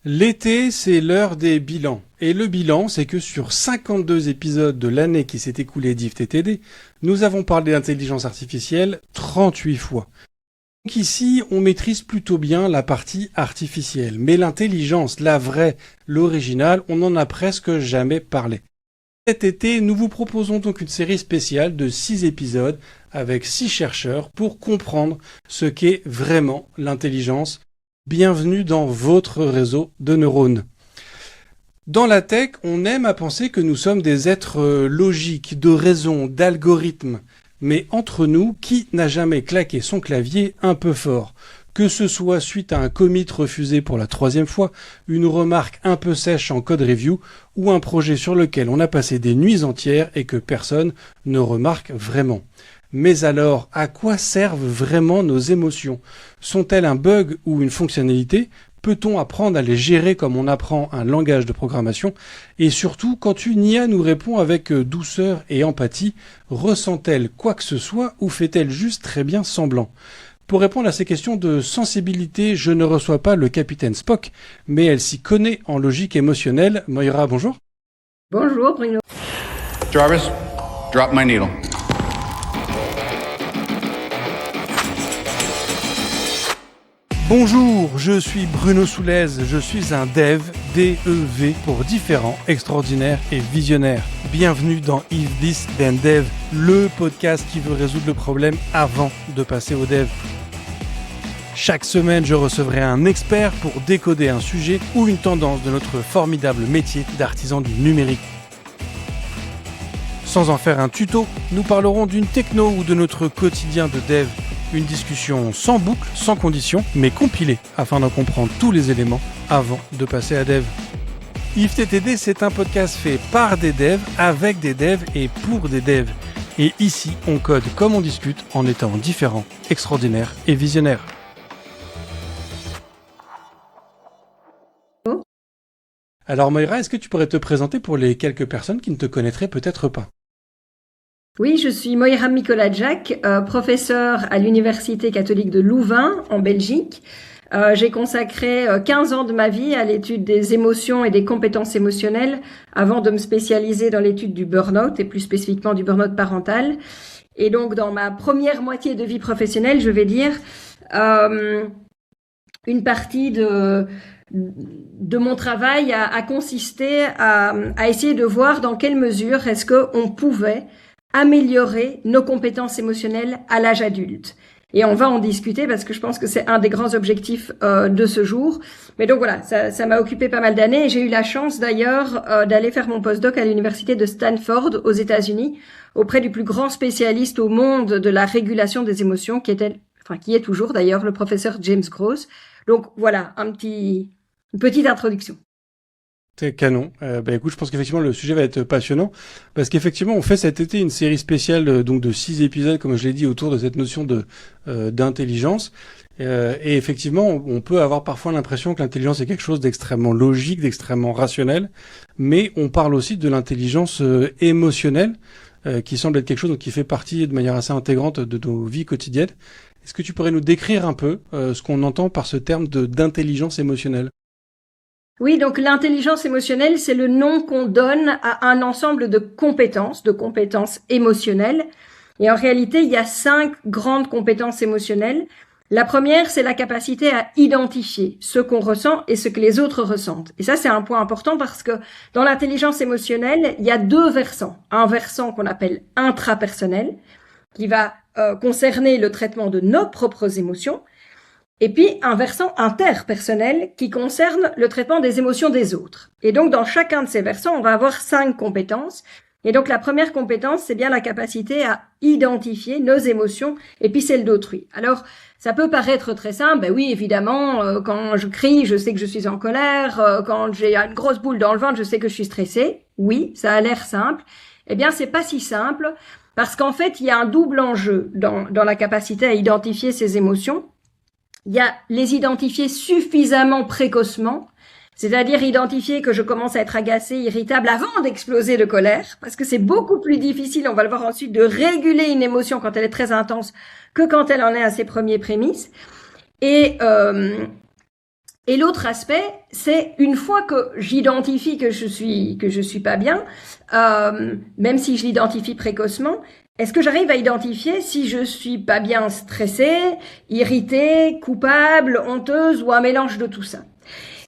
L'été, c'est l'heure des bilans. Et le bilan, c'est que sur 52 épisodes de l'année qui s'est écoulée d'IFTTD, nous avons parlé d'intelligence artificielle 38 fois. Donc ici, on maîtrise plutôt bien la partie artificielle. Mais l'intelligence, la vraie, l'originale, on n'en a presque jamais parlé. Cet été, nous vous proposons donc une série spéciale de 6 épisodes avec 6 chercheurs pour comprendre ce qu'est vraiment l'intelligence. Bienvenue dans votre réseau de neurones. Dans la tech, on aime à penser que nous sommes des êtres logiques, de raison, d'algorithmes. Mais entre nous, qui n'a jamais claqué son clavier un peu fort ? Que ce soit suite à un commit refusé pour la 3e fois, une remarque un peu sèche en code review, ou un projet sur lequel on a passé des nuits entières et que personne ne remarque vraiment. Mais alors, à quoi servent vraiment nos émotions ? Sont-elles un bug ou une fonctionnalité ? Peut-on apprendre à les gérer comme on apprend un langage de programmation ? Et surtout, quand une IA nous répond avec douceur et empathie, ressent-elle quoi que ce soit ou fait-elle juste très bien semblant ? Pour répondre à ces questions de sensibilité, je ne reçois pas le capitaine Spock, mais elle s'y connaît en logique émotionnelle. Moira, bonjour. Bonjour Bruno. Jarvis, drop my needle. Bonjour, je suis Bruno Soulez, je suis un dev, D-E-V, pour différents, extraordinaires et visionnaires. Bienvenue dans If This Then Dev, le podcast qui veut résoudre le problème avant de passer au dev. Chaque semaine, je recevrai un expert pour décoder un sujet ou une tendance de notre formidable métier d'artisan du numérique. Sans en faire un tuto, nous parlerons d'une techno ou de notre quotidien de dev. Une discussion sans boucle, sans condition, mais compilée afin d'en comprendre tous les éléments avant de passer à dev. IFTTD, c'est un podcast fait par des devs, avec des devs et pour des devs. Et ici, on code comme on discute en étant différent, extraordinaire et visionnaire. Alors Moira, est-ce que tu pourrais te présenter pour les quelques personnes qui ne te connaîtraient peut-être pas ? Oui, je suis Moira Mikoladjak, professeure à l'Université catholique de Louvain, en Belgique. J'ai consacré 15 ans de ma vie à l'étude des émotions et des compétences émotionnelles avant de me spécialiser dans l'étude du burn-out et plus spécifiquement du burn-out parental. Et donc, dans ma première moitié de vie professionnelle, je vais dire, une partie de mon travail a consisté à essayer de voir dans quelle mesure est-ce qu'on pouvait améliorer nos compétences émotionnelles à l'âge adulte. Et on va en discuter parce que je pense que c'est un des grands objectifs de ce jour. Mais donc voilà, ça m'a occupé pas mal d'années et j'ai eu la chance d'ailleurs d'aller faire mon postdoc à l'université de Stanford aux États-Unis auprès du plus grand spécialiste au monde de la régulation des émotions qui est toujours d'ailleurs le professeur James Gross. Donc voilà, une petite introduction. C'est canon. Écoute, je pense qu'effectivement le sujet va être passionnant parce qu'effectivement on fait cet été une série spéciale donc de 6 épisodes, comme je l'ai dit, autour de cette notion de d'intelligence. Et effectivement, on peut avoir parfois l'impression que l'intelligence est quelque chose d'extrêmement logique, d'extrêmement rationnel, mais on parle aussi de l'intelligence émotionnelle qui semble être quelque chose qui fait partie de manière assez intégrante de nos vies quotidiennes. Est-ce que tu pourrais nous décrire un peu ce qu'on entend par ce terme d'intelligence émotionnelle ? Oui, donc l'intelligence émotionnelle, c'est le nom qu'on donne à un ensemble de compétences émotionnelles. Et en réalité, il y a 5 grandes compétences émotionnelles. La première, c'est la capacité à identifier ce qu'on ressent et ce que les autres ressentent. Et ça, c'est un point important parce que dans l'intelligence émotionnelle, il y a 2 versants. Un versant qu'on appelle intrapersonnel, qui va concerner le traitement de nos propres émotions. Et puis, un versant interpersonnel qui concerne le traitement des émotions des autres. Et donc, dans chacun de ces versants, on va avoir 5 compétences. Et donc, la première compétence, c'est bien la capacité à identifier nos émotions et puis celles d'autrui. Alors, ça peut paraître très simple. Ben oui, évidemment, quand je crie, je sais que je suis en colère. Quand j'ai une grosse boule dans le ventre, je sais que je suis stressée. Oui, ça a l'air simple. Eh bien, c'est pas si simple parce qu'en fait, il y a un double enjeu dans la capacité à identifier ces émotions. Il y a les identifier suffisamment précocement, c'est-à-dire identifier que je commence à être agacée, irritable avant d'exploser de colère, parce que c'est beaucoup plus difficile, on va le voir ensuite, de réguler une émotion quand elle est très intense que quand elle en est à ses premiers prémices. Et Et l'autre aspect, c'est une fois que j'identifie que je suis pas bien, même si je l'identifie précocement, est-ce que j'arrive à identifier si je suis pas bien stressée, irritée, coupable, honteuse ou un mélange de tout ça?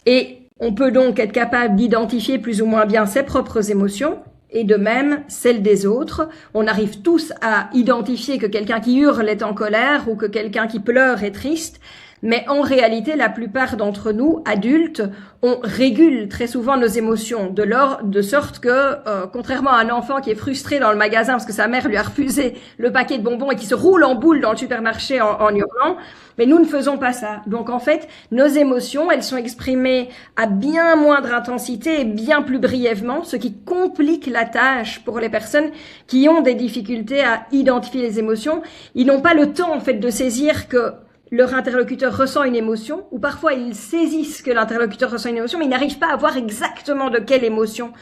Et on peut donc être capable d'identifier plus ou moins bien ses propres émotions et de même celles des autres. On arrive tous à identifier que quelqu'un qui hurle est en colère ou que quelqu'un qui pleure est triste. Mais en réalité, la plupart d'entre nous, adultes, on régule très souvent nos émotions de sorte que, contrairement à un enfant qui est frustré dans le magasin parce que sa mère lui a refusé le paquet de bonbons et qui se roule en boule dans le supermarché en hurlant, mais nous ne faisons pas ça. Donc en fait, nos émotions, elles sont exprimées à bien moindre intensité et bien plus brièvement, ce qui complique la tâche pour les personnes qui ont des difficultés à identifier les émotions. Ils n'ont pas le temps en fait de saisir que leur interlocuteur ressent une émotion, ou parfois ils saisissent que l'interlocuteur ressent une émotion, mais ils n'arrivent pas à voir exactement de quelle émotion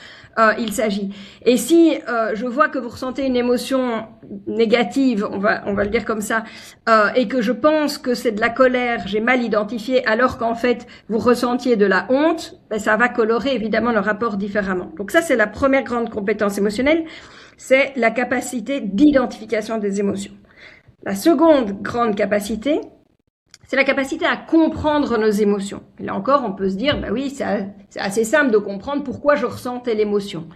il s'agit. Et si je vois que vous ressentez une émotion négative, on va le dire comme ça, et que je pense que c'est de la colère, j'ai mal identifié, alors qu'en fait vous ressentiez de la honte, ben, ça va colorer évidemment le rapport différemment. Donc ça, c'est la première grande compétence émotionnelle, c'est la capacité d'identification des émotions. La seconde grande capacité, c'est la capacité à comprendre nos émotions. Et là encore, on peut se dire, bah oui, c'est assez simple de comprendre pourquoi je ressens telle émotion.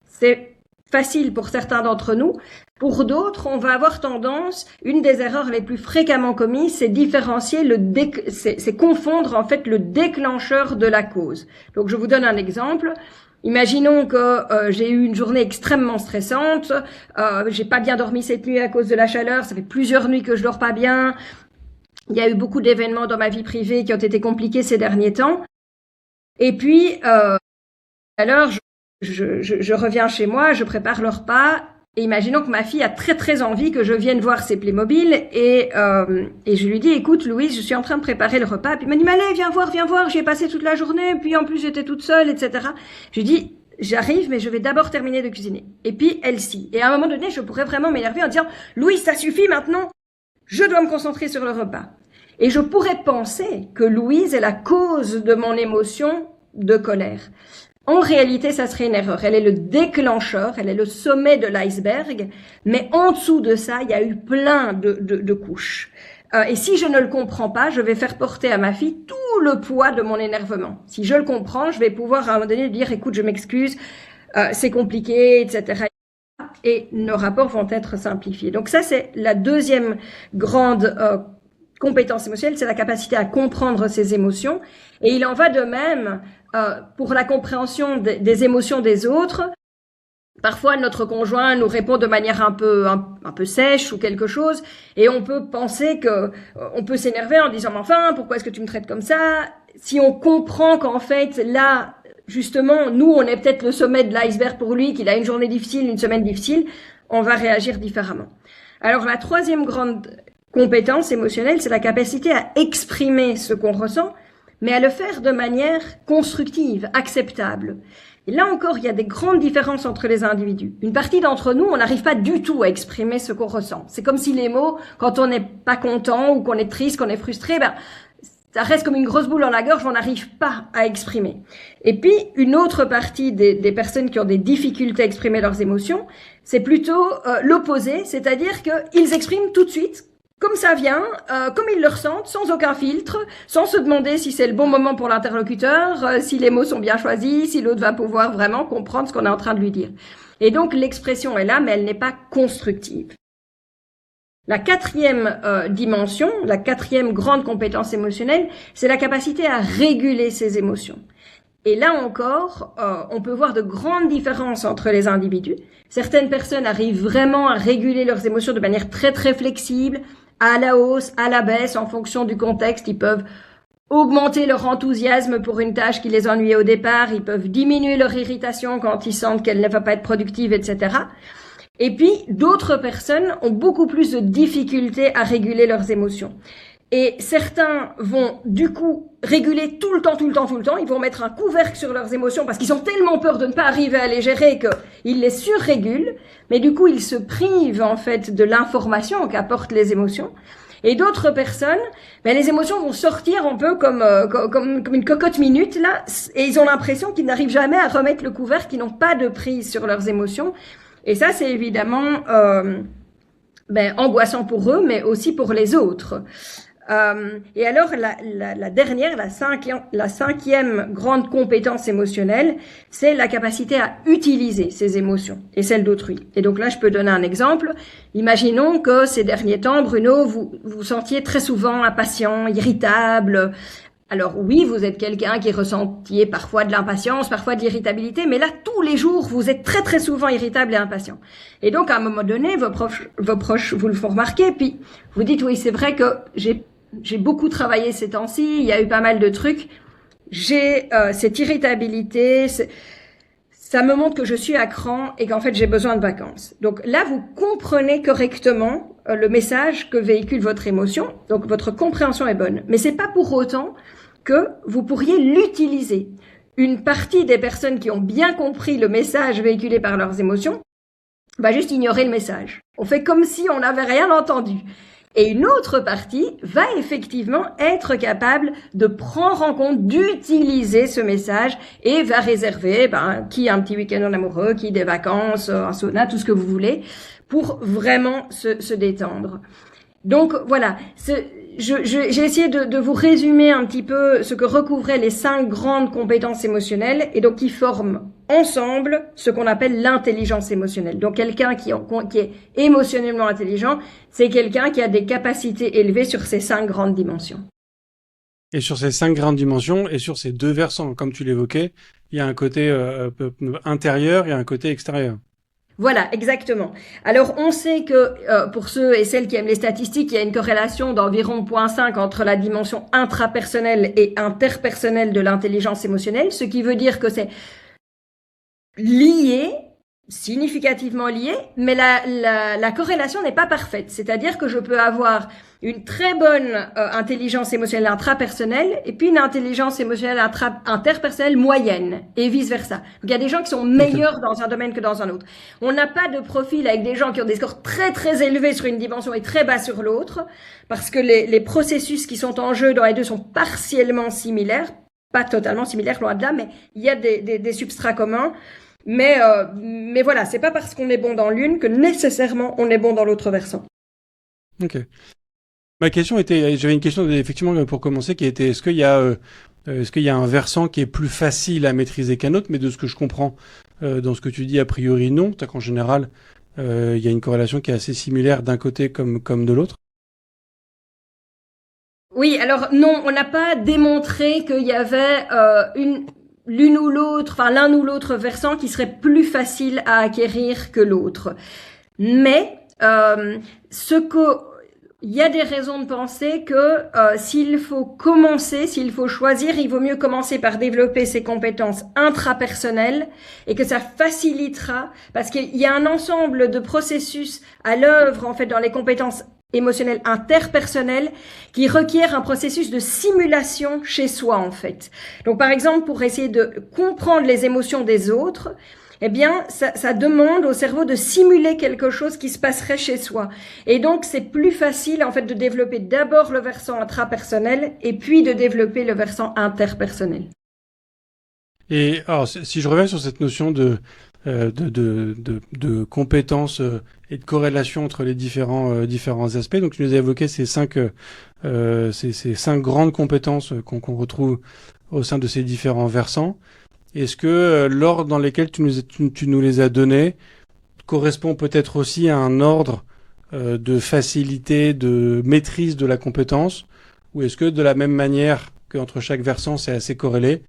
C'est facile pour certains d'entre nous. Pour d'autres, on va avoir tendance, une des erreurs les plus fréquemment commises, c'est différencier c'est confondre en fait le déclencheur de la cause. Donc je vous donne un exemple. Imaginons que j'ai eu une journée extrêmement stressante, j'ai pas bien dormi cette nuit à cause de la chaleur, ça fait plusieurs nuits que je dors pas bien. Il y a eu beaucoup d'événements dans ma vie privée qui ont été compliqués ces derniers temps. Et puis, alors, je reviens chez moi, je prépare le repas, et imaginons que ma fille a très très envie que je vienne voir ses Playmobil, et je lui dis, écoute Louise, je suis en train de préparer le repas, puis elle m'a dit, mais allez, viens voir, j'y ai passé toute la journée, puis en plus j'étais toute seule, etc. Je lui dis, j'arrive, mais je vais d'abord terminer de cuisiner. Et puis elle scie. Et à un moment donné, je pourrais vraiment m'énerver en disant, Louise, ça suffit maintenant, je dois me concentrer sur le repas. Et je pourrais penser que Louise est la cause de mon émotion de colère. En réalité, ça serait une erreur. Elle est le déclencheur, elle est le sommet de l'iceberg, mais en dessous de ça, il y a eu plein de couches. Et si je ne le comprends pas, je vais faire porter à ma fille tout le poids de mon énervement. Si je le comprends, je vais pouvoir à un moment donné lui dire, écoute, je m'excuse, c'est compliqué, etc. Et nos rapports vont être simplifiés. Donc ça, c'est la deuxième grande compétence émotionnelle, c'est la capacité à comprendre ses émotions. Et il en va de même pour la compréhension des émotions des autres. Parfois, notre conjoint nous répond de manière un peu sèche ou quelque chose, et on peut penser que on peut s'énerver en disant, mais enfin, pourquoi est-ce que tu me traites comme ça? Si on comprend qu'en fait, là, justement, nous, on est peut-être le sommet de l'iceberg pour lui, qu'il a une journée difficile, une semaine difficile, on va réagir différemment. Alors, la troisième grande compétence émotionnelle, c'est la capacité à exprimer ce qu'on ressent, mais à le faire de manière constructive, acceptable. Et là encore, il y a des grandes différences entre les individus. Une partie d'entre nous, on n'arrive pas du tout à exprimer ce qu'on ressent. C'est comme si les mots, quand on n'est pas content ou qu'on est triste, qu'on est frustré, ça reste comme une grosse boule dans la gorge, on n'arrive pas à exprimer. Et puis, une autre partie des personnes qui ont des difficultés à exprimer leurs émotions, c'est plutôt l'opposé, c'est-à-dire qu'ils expriment tout de suite, comme ça vient, comme ils le ressentent, sans aucun filtre, sans se demander si c'est le bon moment pour l'interlocuteur, si les mots sont bien choisis, si l'autre va pouvoir vraiment comprendre ce qu'on est en train de lui dire. Et donc l'expression est là, mais elle n'est pas constructive. La quatrième dimension, la quatrième grande compétence émotionnelle, c'est la capacité à réguler ses émotions. Et là encore, on peut voir de grandes différences entre les individus. Certaines personnes arrivent vraiment à réguler leurs émotions de manière très très flexible, à la hausse, à la baisse, en fonction du contexte. Ils peuvent augmenter leur enthousiasme pour une tâche qui les ennuyait au départ. Ils peuvent diminuer leur irritation quand ils sentent qu'elle ne va pas être productive, etc. Et puis, d'autres personnes ont beaucoup plus de difficultés à réguler leurs émotions. Et certains vont, du coup, réguler tout le temps. Ils vont mettre un couvercle sur leurs émotions parce qu'ils ont tellement peur de ne pas arriver à les gérer qu'ils les surrégulent. Mais du coup, ils se privent, en fait, de l'information qu'apportent les émotions. Et d'autres personnes, les émotions vont sortir un peu comme une cocotte minute là, et ils ont l'impression qu'ils n'arrivent jamais à remettre le couvert, qu'ils n'ont pas de prise sur leurs émotions. Et ça, c'est évidemment angoissant pour eux, mais aussi pour les autres. Et alors, la dernière, la cinquième grande compétence émotionnelle, c'est la capacité à utiliser ses émotions et celles d'autrui. Et donc là, je peux donner un exemple. Imaginons que ces derniers temps, Bruno, vous vous sentiez très souvent impatient, irritable. Alors oui, vous êtes quelqu'un qui ressentiez parfois de l'impatience, parfois de l'irritabilité, mais là, tous les jours, vous êtes très très souvent irritable et impatient. Et donc, à un moment donné, vos proches vous le font remarquer, puis vous dites, oui, c'est vrai que j'ai beaucoup travaillé ces temps-ci, il y a eu pas mal de trucs, j'ai cette irritabilité, ça me montre que je suis à cran et qu'en fait j'ai besoin de vacances. Donc là, vous comprenez correctement le message que véhicule votre émotion, donc votre compréhension est bonne. Mais c'est pas pour autant que vous pourriez l'utiliser. Une partie des personnes qui ont bien compris le message véhiculé par leurs émotions va juste ignorer le message. On fait comme si on n'avait rien entendu. Et une autre partie va effectivement être capable de prendre en compte, d'utiliser ce message et va réserver, qui un petit week-end en amoureux, qui des vacances, un sauna, tout ce que vous voulez, pour vraiment se détendre. Donc voilà, j'ai essayé de vous résumer un petit peu ce que recouvraient les 5 grandes compétences émotionnelles et donc qui forment ensemble ce qu'on appelle l'intelligence émotionnelle. Donc quelqu'un qui est émotionnellement intelligent, c'est quelqu'un qui a des capacités élevées sur ces 5 grandes dimensions. Et sur ces 5 grandes dimensions et sur ces 2 versants, comme tu l'évoquais, il y a un côté intérieur et un côté extérieur. Voilà, exactement. Alors, on sait que pour ceux et celles qui aiment les statistiques, il y a une corrélation d'environ 0,5 entre la dimension intrapersonnelle et interpersonnelle de l'intelligence émotionnelle, ce qui veut dire que c'est lié, significativement lié, mais la corrélation n'est pas parfaite. C'est-à-dire que je peux avoir une très bonne intelligence émotionnelle intrapersonnelle et puis une intelligence émotionnelle interpersonnelle moyenne et vice-versa. Donc, il y a des gens qui sont meilleurs dans un domaine que dans un autre. On n'a pas de profil avec des gens qui ont des scores très très élevés sur une dimension et très bas sur l'autre parce que les processus qui sont en jeu dans les deux sont partiellement similaires, pas totalement similaires, loin de là, mais il y a des substrats communs. Mais voilà, c'est pas parce qu'on est bon dans l'une que nécessairement on est bon dans l'autre versant. Ok. J'avais une question effectivement pour commencer qui était est-ce qu'il y a un versant qui est plus facile à maîtriser qu'un autre, mais de ce que je comprends dans ce que tu dis a priori non, c'est qu'en général il y a une corrélation qui est assez similaire d'un côté comme de l'autre. Oui, alors non, on n'a pas démontré qu'il y avait l'un ou l'autre versant qui serait plus facile à acquérir que l'autre. Mais il y a des raisons de penser que s'il faut choisir, il vaut mieux commencer par développer ses compétences intrapersonnelles et que ça facilitera parce qu'il y a un ensemble de processus à l'œuvre en fait dans les compétences émotionnelles interpersonnelles qui requiert un processus de simulation chez soi en fait. Donc par exemple pour essayer de comprendre les émotions des autres, eh bien ça demande au cerveau de simuler quelque chose qui se passerait chez soi. Et donc c'est plus facile en fait de développer d'abord le versant intrapersonnel et puis de développer le versant interpersonnel. Et alors si je reviens sur cette notion de compétences et de corrélation entre les différents aspects. Donc, tu nous as évoqué ces 5 grandes compétences qu'on retrouve au sein de ces différents versants. Est-ce que l'ordre dans lequel tu nous les as donnés correspond peut-être aussi à un ordre de facilité, de maîtrise de la compétence, ou est-ce que de la même manière qu'entre chaque versant, c'est assez corrélé,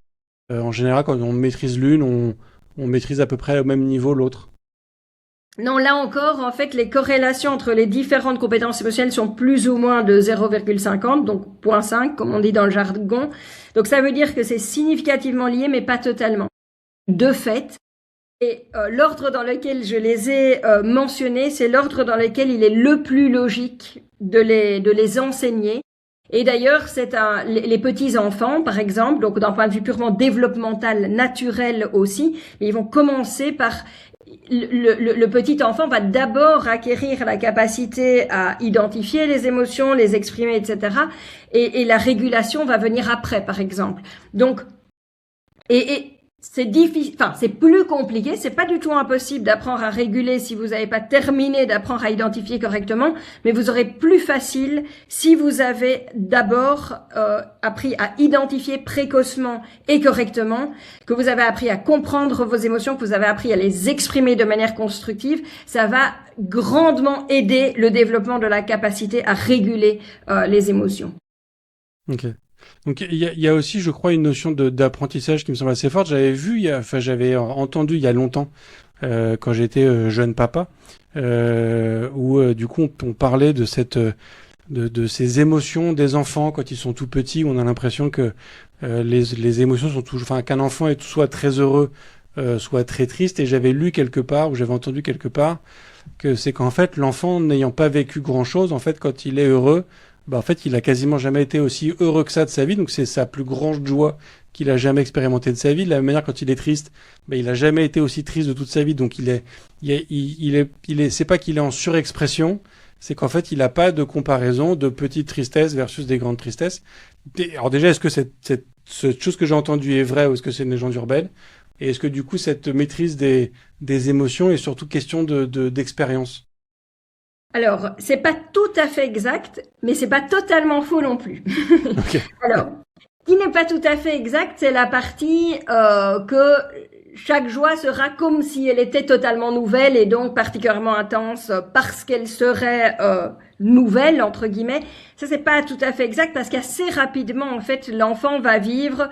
en général, quand on maîtrise l'une, on maîtrise à peu près au même niveau l'autre? Non, là encore, en fait, les corrélations entre les différentes compétences émotionnelles sont plus ou moins de 0,50, donc 0,5, comme on dit dans le jargon. Donc, ça veut dire que c'est significativement lié, mais pas totalement. De fait, et l'ordre dans lequel je les ai mentionnés, c'est l'ordre dans lequel il est le plus logique de les enseigner. Et d'ailleurs, les petits enfants, par exemple, donc d'un point de vue purement développemental, naturel aussi, ils vont commencer par le petit enfant va d'abord acquérir la capacité à identifier les émotions, les exprimer, etc. Et la régulation va venir après, par exemple. Donc, et c'est difficile, enfin, c'est plus compliqué. C'est pas du tout impossible d'apprendre à réguler si vous n'avez pas terminé d'apprendre à identifier correctement, mais vous aurez plus facile si vous avez d'abord appris à identifier précocement et correctement, que vous avez appris à comprendre vos émotions, que vous avez appris à les exprimer de manière constructive. Ça va grandement aider le développement de la capacité à réguler les émotions. Ok. Donc il y a aussi, je crois, une notion d'apprentissage qui me semble assez forte. J'avais entendu il y a longtemps, quand j'étais jeune papa, où du coup on parlait de de ces émotions des enfants quand ils sont tout petits, où on a l'impression que les émotions sont toujours, enfin qu'un enfant est soit très heureux, soit très triste. Et j'avais lu quelque part, ou j'avais entendu quelque part, que c'est qu'en fait l'enfant n'ayant pas vécu grand-chose, en fait quand il est heureux, en fait, il a quasiment jamais été aussi heureux que ça de sa vie, donc c'est sa plus grande joie qu'il a jamais expérimenté de sa vie. De la même manière, quand il est triste, il a jamais été aussi triste de toute sa vie, donc c'est pas qu'il est en surexpression, c'est qu'en fait, il a pas de comparaison de petites tristesses versus des grandes tristesses. Alors déjà, est-ce que cette chose que j'ai entendue est vraie ou est-ce que c'est une légende urbaine? Et est-ce que du coup, cette maîtrise des émotions est surtout question d'expérience? Alors, c'est pas tout à fait exact, mais c'est pas totalement faux non plus. Okay. Alors, ce qui n'est pas tout à fait exact, c'est la partie que chaque joie sera comme si elle était totalement nouvelle et donc particulièrement intense parce qu'elle serait nouvelle, entre guillemets. Ça, c'est pas tout à fait exact parce qu'assez rapidement, en fait, l'enfant va vivre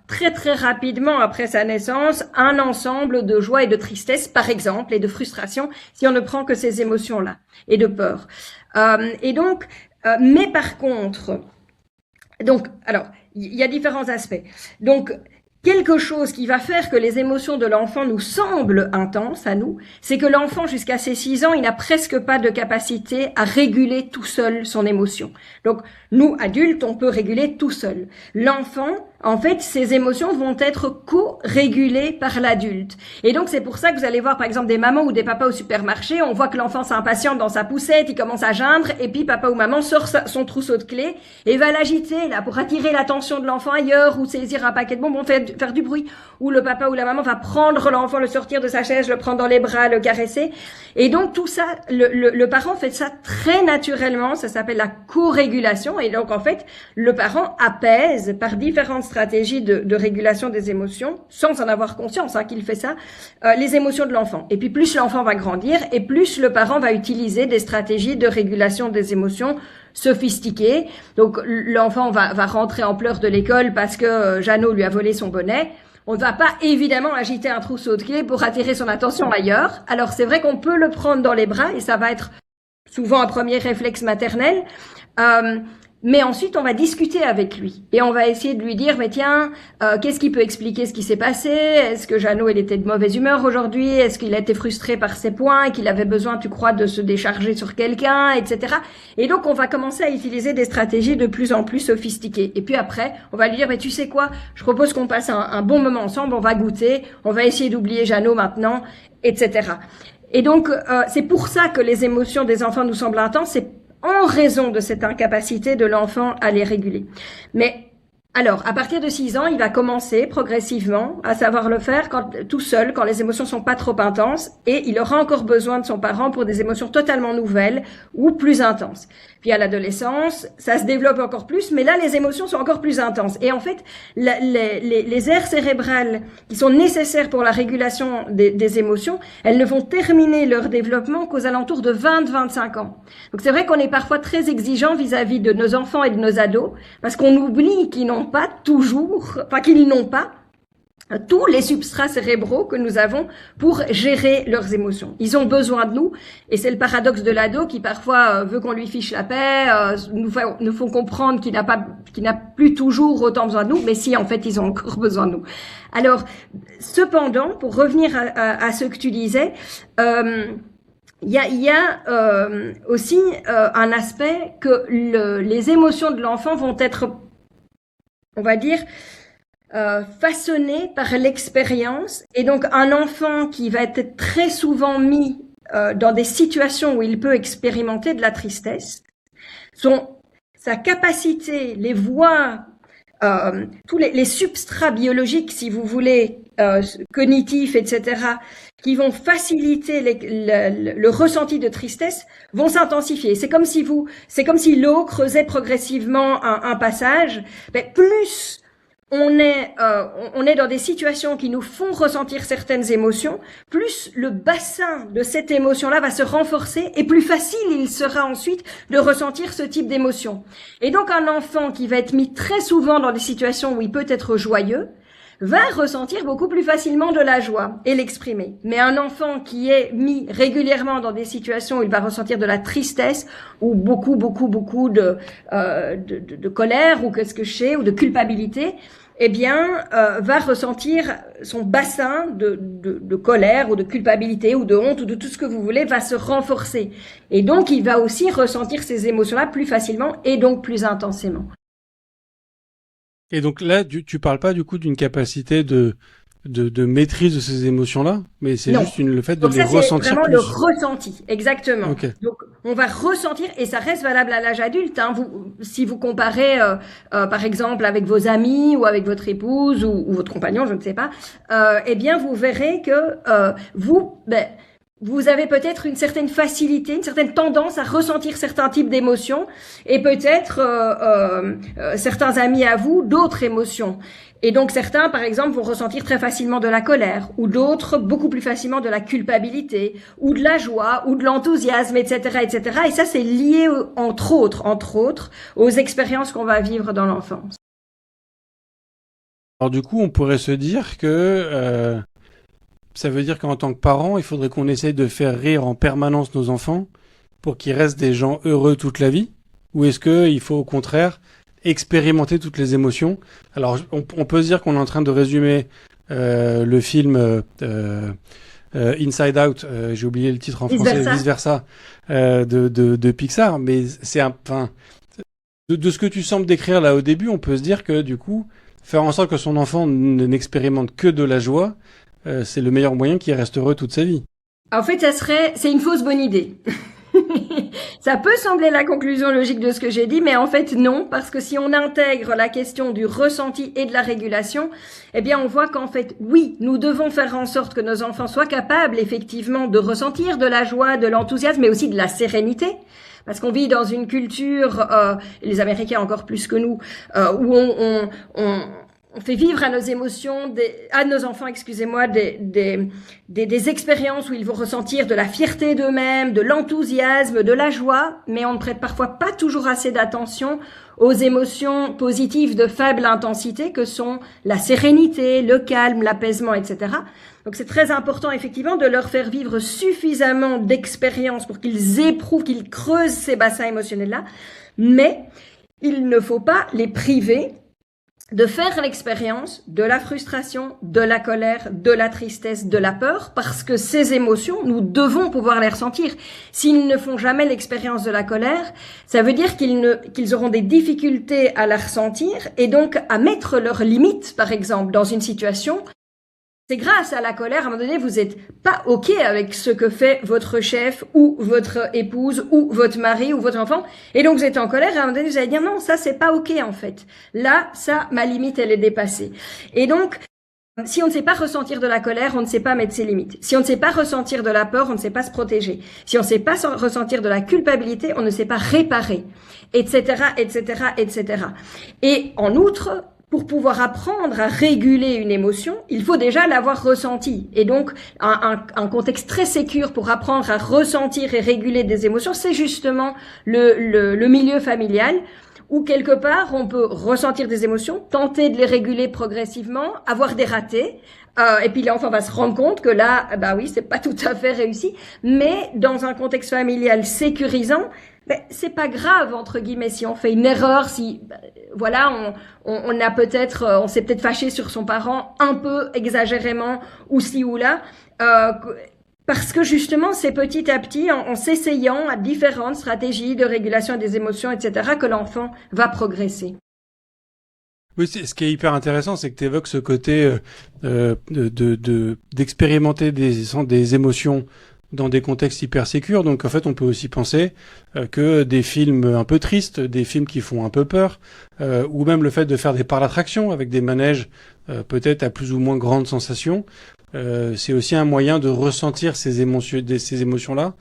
très très rapidement après sa naissance un ensemble de joie et de tristesse, par exemple, et de frustration, si on ne prend que ces émotions-là, et de peur. Et donc, mais par contre, donc, alors, il y a différents aspects. Donc, quelque chose qui va faire que les émotions de l'enfant nous semblent intenses à nous, c'est que l'enfant, jusqu'à ses 6 ans, il n'a presque pas de capacité à réguler tout seul son émotion. Donc, nous, adultes, on peut réguler tout seul. L'enfant, en fait, ses émotions vont être co-régulées par l'adulte. Et donc, c'est pour ça que vous allez voir, par exemple, des mamans ou des papas au supermarché, on voit que l'enfant s'impatiente dans sa poussette, il commence à geindre, et puis papa ou maman sort son trousseau de clés et va l'agiter, là, pour attirer l'attention de l'enfant ailleurs, ou saisir un paquet de bonbons, faire du bruit. Ou le papa ou la maman va prendre l'enfant, le sortir de sa chaise, le prendre dans les bras, le caresser. Et donc, tout ça, le parent fait ça très naturellement, ça s'appelle la co-régulation. Et donc, en fait, le parent apaise par différentes stratégies de régulation des émotions, sans en avoir conscience qu'il fait ça, les émotions de l'enfant. Et puis plus l'enfant va grandir, et plus le parent va utiliser des stratégies de régulation des émotions sophistiquées. Donc l'enfant va rentrer en pleurs de l'école parce que Jeannot lui a volé son bonnet. On ne va pas évidemment agiter un trousseau de clés pour attirer son attention ailleurs. Alors c'est vrai qu'on peut le prendre dans les bras, et ça va être souvent un premier réflexe maternel. Mais ensuite, on va discuter avec lui et on va essayer de lui dire, mais tiens, qu'est-ce qui peut expliquer ce qui s'est passé? Est-ce que Jeannot, il était de mauvaise humeur aujourd'hui? Est-ce qu'il a été frustré par ses points et qu'il avait besoin, tu crois, de se décharger sur quelqu'un, etc. Et donc, on va commencer à utiliser des stratégies de plus en plus sophistiquées. Et puis après, on va lui dire, mais tu sais quoi? Je propose qu'on passe un bon moment ensemble, on va goûter, on va essayer d'oublier Jeannot maintenant, etc. Et donc, c'est pour ça que les émotions des enfants nous semblent intenses, c'est en raison de cette incapacité de l'enfant à les réguler. Mais alors, à partir de 6 ans, il va commencer progressivement à savoir le faire tout seul, quand les émotions sont pas trop intenses, et il aura encore besoin de son parent pour des émotions totalement nouvelles ou plus intenses. Puis à l'adolescence, ça se développe encore plus, mais là, les émotions sont encore plus intenses. Et en fait, les aires cérébrales qui sont nécessaires pour la régulation des émotions, elles ne vont terminer leur développement qu'aux alentours de 20-25 ans. Donc c'est vrai qu'on est parfois très exigeant vis-à-vis de nos enfants et de nos ados, parce qu'on oublie qu'ils n'ont pas tous les substrats cérébraux que nous avons pour gérer leurs émotions. Ils ont besoin de nous, et c'est le paradoxe de l'ado qui parfois veut qu'on lui fiche la paix, nous font comprendre qu'il n'a plus toujours autant besoin de nous, mais si, en fait, ils ont encore besoin de nous. Alors, cependant, pour revenir à ce que tu disais, il y a aussi un aspect que les émotions de l'enfant vont être, on va dire, façonné par l'expérience. Et donc, un enfant qui va être très souvent mis dans des situations où il peut expérimenter de la tristesse, sa capacité, les voies, tous les substrats biologiques, si vous voulez, cognitifs, etc., qui vont faciliter le ressenti de tristesse, vont s'intensifier. C'est comme si l'eau creusait progressivement un passage. Mais plus on est dans des situations qui nous font ressentir certaines émotions, plus le bassin de cette émotion-là va se renforcer et plus facile il sera ensuite de ressentir ce type d'émotion. Et donc un enfant qui va être mis très souvent dans des situations où il peut être joyeux, va ressentir beaucoup plus facilement de la joie et l'exprimer. Mais un enfant qui est mis régulièrement dans des situations où il va ressentir de la tristesse ou beaucoup de colère ou qu'est-ce que je sais, ou de culpabilité, eh bien, va ressentir son bassin de colère ou de culpabilité ou de honte ou de tout ce que vous voulez va se renforcer. Et donc, il va aussi ressentir ces émotions-là plus facilement et donc plus intensément. Et donc là, tu parles pas du coup d'une capacité de maîtrise de ces émotions-là, mais c'est juste le fait de donc les ressentir. Donc ça, c'est vraiment plus. le ressenti, exactement. Okay. Donc on va ressentir, et ça reste valable à l'âge adulte. Hein. Si vous comparez, par exemple, avec vos amis ou avec votre épouse ou votre compagnon, je ne sais pas, eh bien vous verrez que vous avez peut-être une certaine facilité, une certaine tendance à ressentir certains types d'émotions et peut-être certains amis à vous d'autres émotions. Et donc certains, par exemple, vont ressentir très facilement de la colère ou d'autres beaucoup plus facilement de la culpabilité ou de la joie ou de l'enthousiasme, etc., etc. Et ça, c'est lié, entre autres, aux expériences qu'on va vivre dans l'enfance. Alors du coup, on pourrait se dire que ça veut dire qu'en tant que parent, il faudrait qu'on essaye de faire rire en permanence nos enfants pour qu'ils restent des gens heureux toute la vie? Ou est-ce qu'il faut au contraire expérimenter toutes les émotions? Alors on peut se dire qu'on est en train de résumer le film Inside Out, j'ai oublié le titre en français, Vice Versa, de Pixar, mais c'est de ce que tu sembles décrire là au début, on peut se dire que du coup, faire en sorte que son enfant n'expérimente que de la joie, c'est le meilleur moyen qu'il reste heureux toute sa vie. En fait, c'est une fausse bonne idée. Ça peut sembler la conclusion logique de ce que j'ai dit, mais en fait non, parce que si on intègre la question du ressenti et de la régulation, eh bien on voit qu'en fait, oui, nous devons faire en sorte que nos enfants soient capables effectivement de ressentir de la joie, de l'enthousiasme, mais aussi de la sérénité. Parce qu'on vit dans une culture, les Américains encore plus que nous, où on fait vivre à nos émotions, à nos enfants, des expériences où ils vont ressentir de la fierté d'eux-mêmes, de l'enthousiasme, de la joie, mais on ne prête parfois pas toujours assez d'attention aux émotions positives de faible intensité que sont la sérénité, le calme, l'apaisement, etc. Donc c'est très important effectivement de leur faire vivre suffisamment d'expériences pour qu'ils éprouvent, qu'ils creusent ces bassins émotionnels-là, mais il ne faut pas les priver de faire l'expérience de la frustration, de la colère, de la tristesse, de la peur, parce que ces émotions, nous devons pouvoir les ressentir. S'ils ne font jamais l'expérience de la colère, ça veut dire qu'ils auront des difficultés à la ressentir et donc à mettre leurs limites, par exemple, dans une situation. C'est grâce à la colère, à un moment donné, vous êtes pas OK avec ce que fait votre chef ou votre épouse ou votre mari ou votre enfant. Et donc, vous êtes en colère et à un moment donné, vous allez dire non, ça, c'est pas OK, en fait. Là, ça, ma limite, elle est dépassée. Et donc, si on ne sait pas ressentir de la colère, on ne sait pas mettre ses limites. Si on ne sait pas ressentir de la peur, on ne sait pas se protéger. Si on ne sait pas ressentir de la culpabilité, on ne sait pas réparer, etc., etc., etc. Et en outre, pour pouvoir apprendre à réguler une émotion, il faut déjà l'avoir ressentie. Et donc, un contexte très sécure pour apprendre à ressentir et réguler des émotions, c'est justement le milieu familial, où quelque part, on peut ressentir des émotions, tenter de les réguler progressivement, avoir des ratés, et puis l'enfant va se rendre compte que là, bah oui, c'est pas tout à fait réussi, mais dans un contexte familial sécurisant, c'est pas grave, entre guillemets, si on fait une erreur, si, voilà, on a peut-être, on s'est peut-être fâché sur son parent un peu exagérément, ou ci ou là, parce que justement, c'est petit à petit, en s'essayant à différentes stratégies de régulation des émotions, etc., que l'enfant va progresser. Oui, ce qui est hyper intéressant, c'est que tu évoques ce côté d'expérimenter des émotions dans des contextes hyper sécures. Donc en fait, on peut aussi penser que des films un peu tristes, des films qui font un peu peur, ou même le fait de faire des parcs d'attraction avec des manèges peut-être à plus ou moins grandes sensations, c'est aussi un moyen de ressentir ces émotions-là.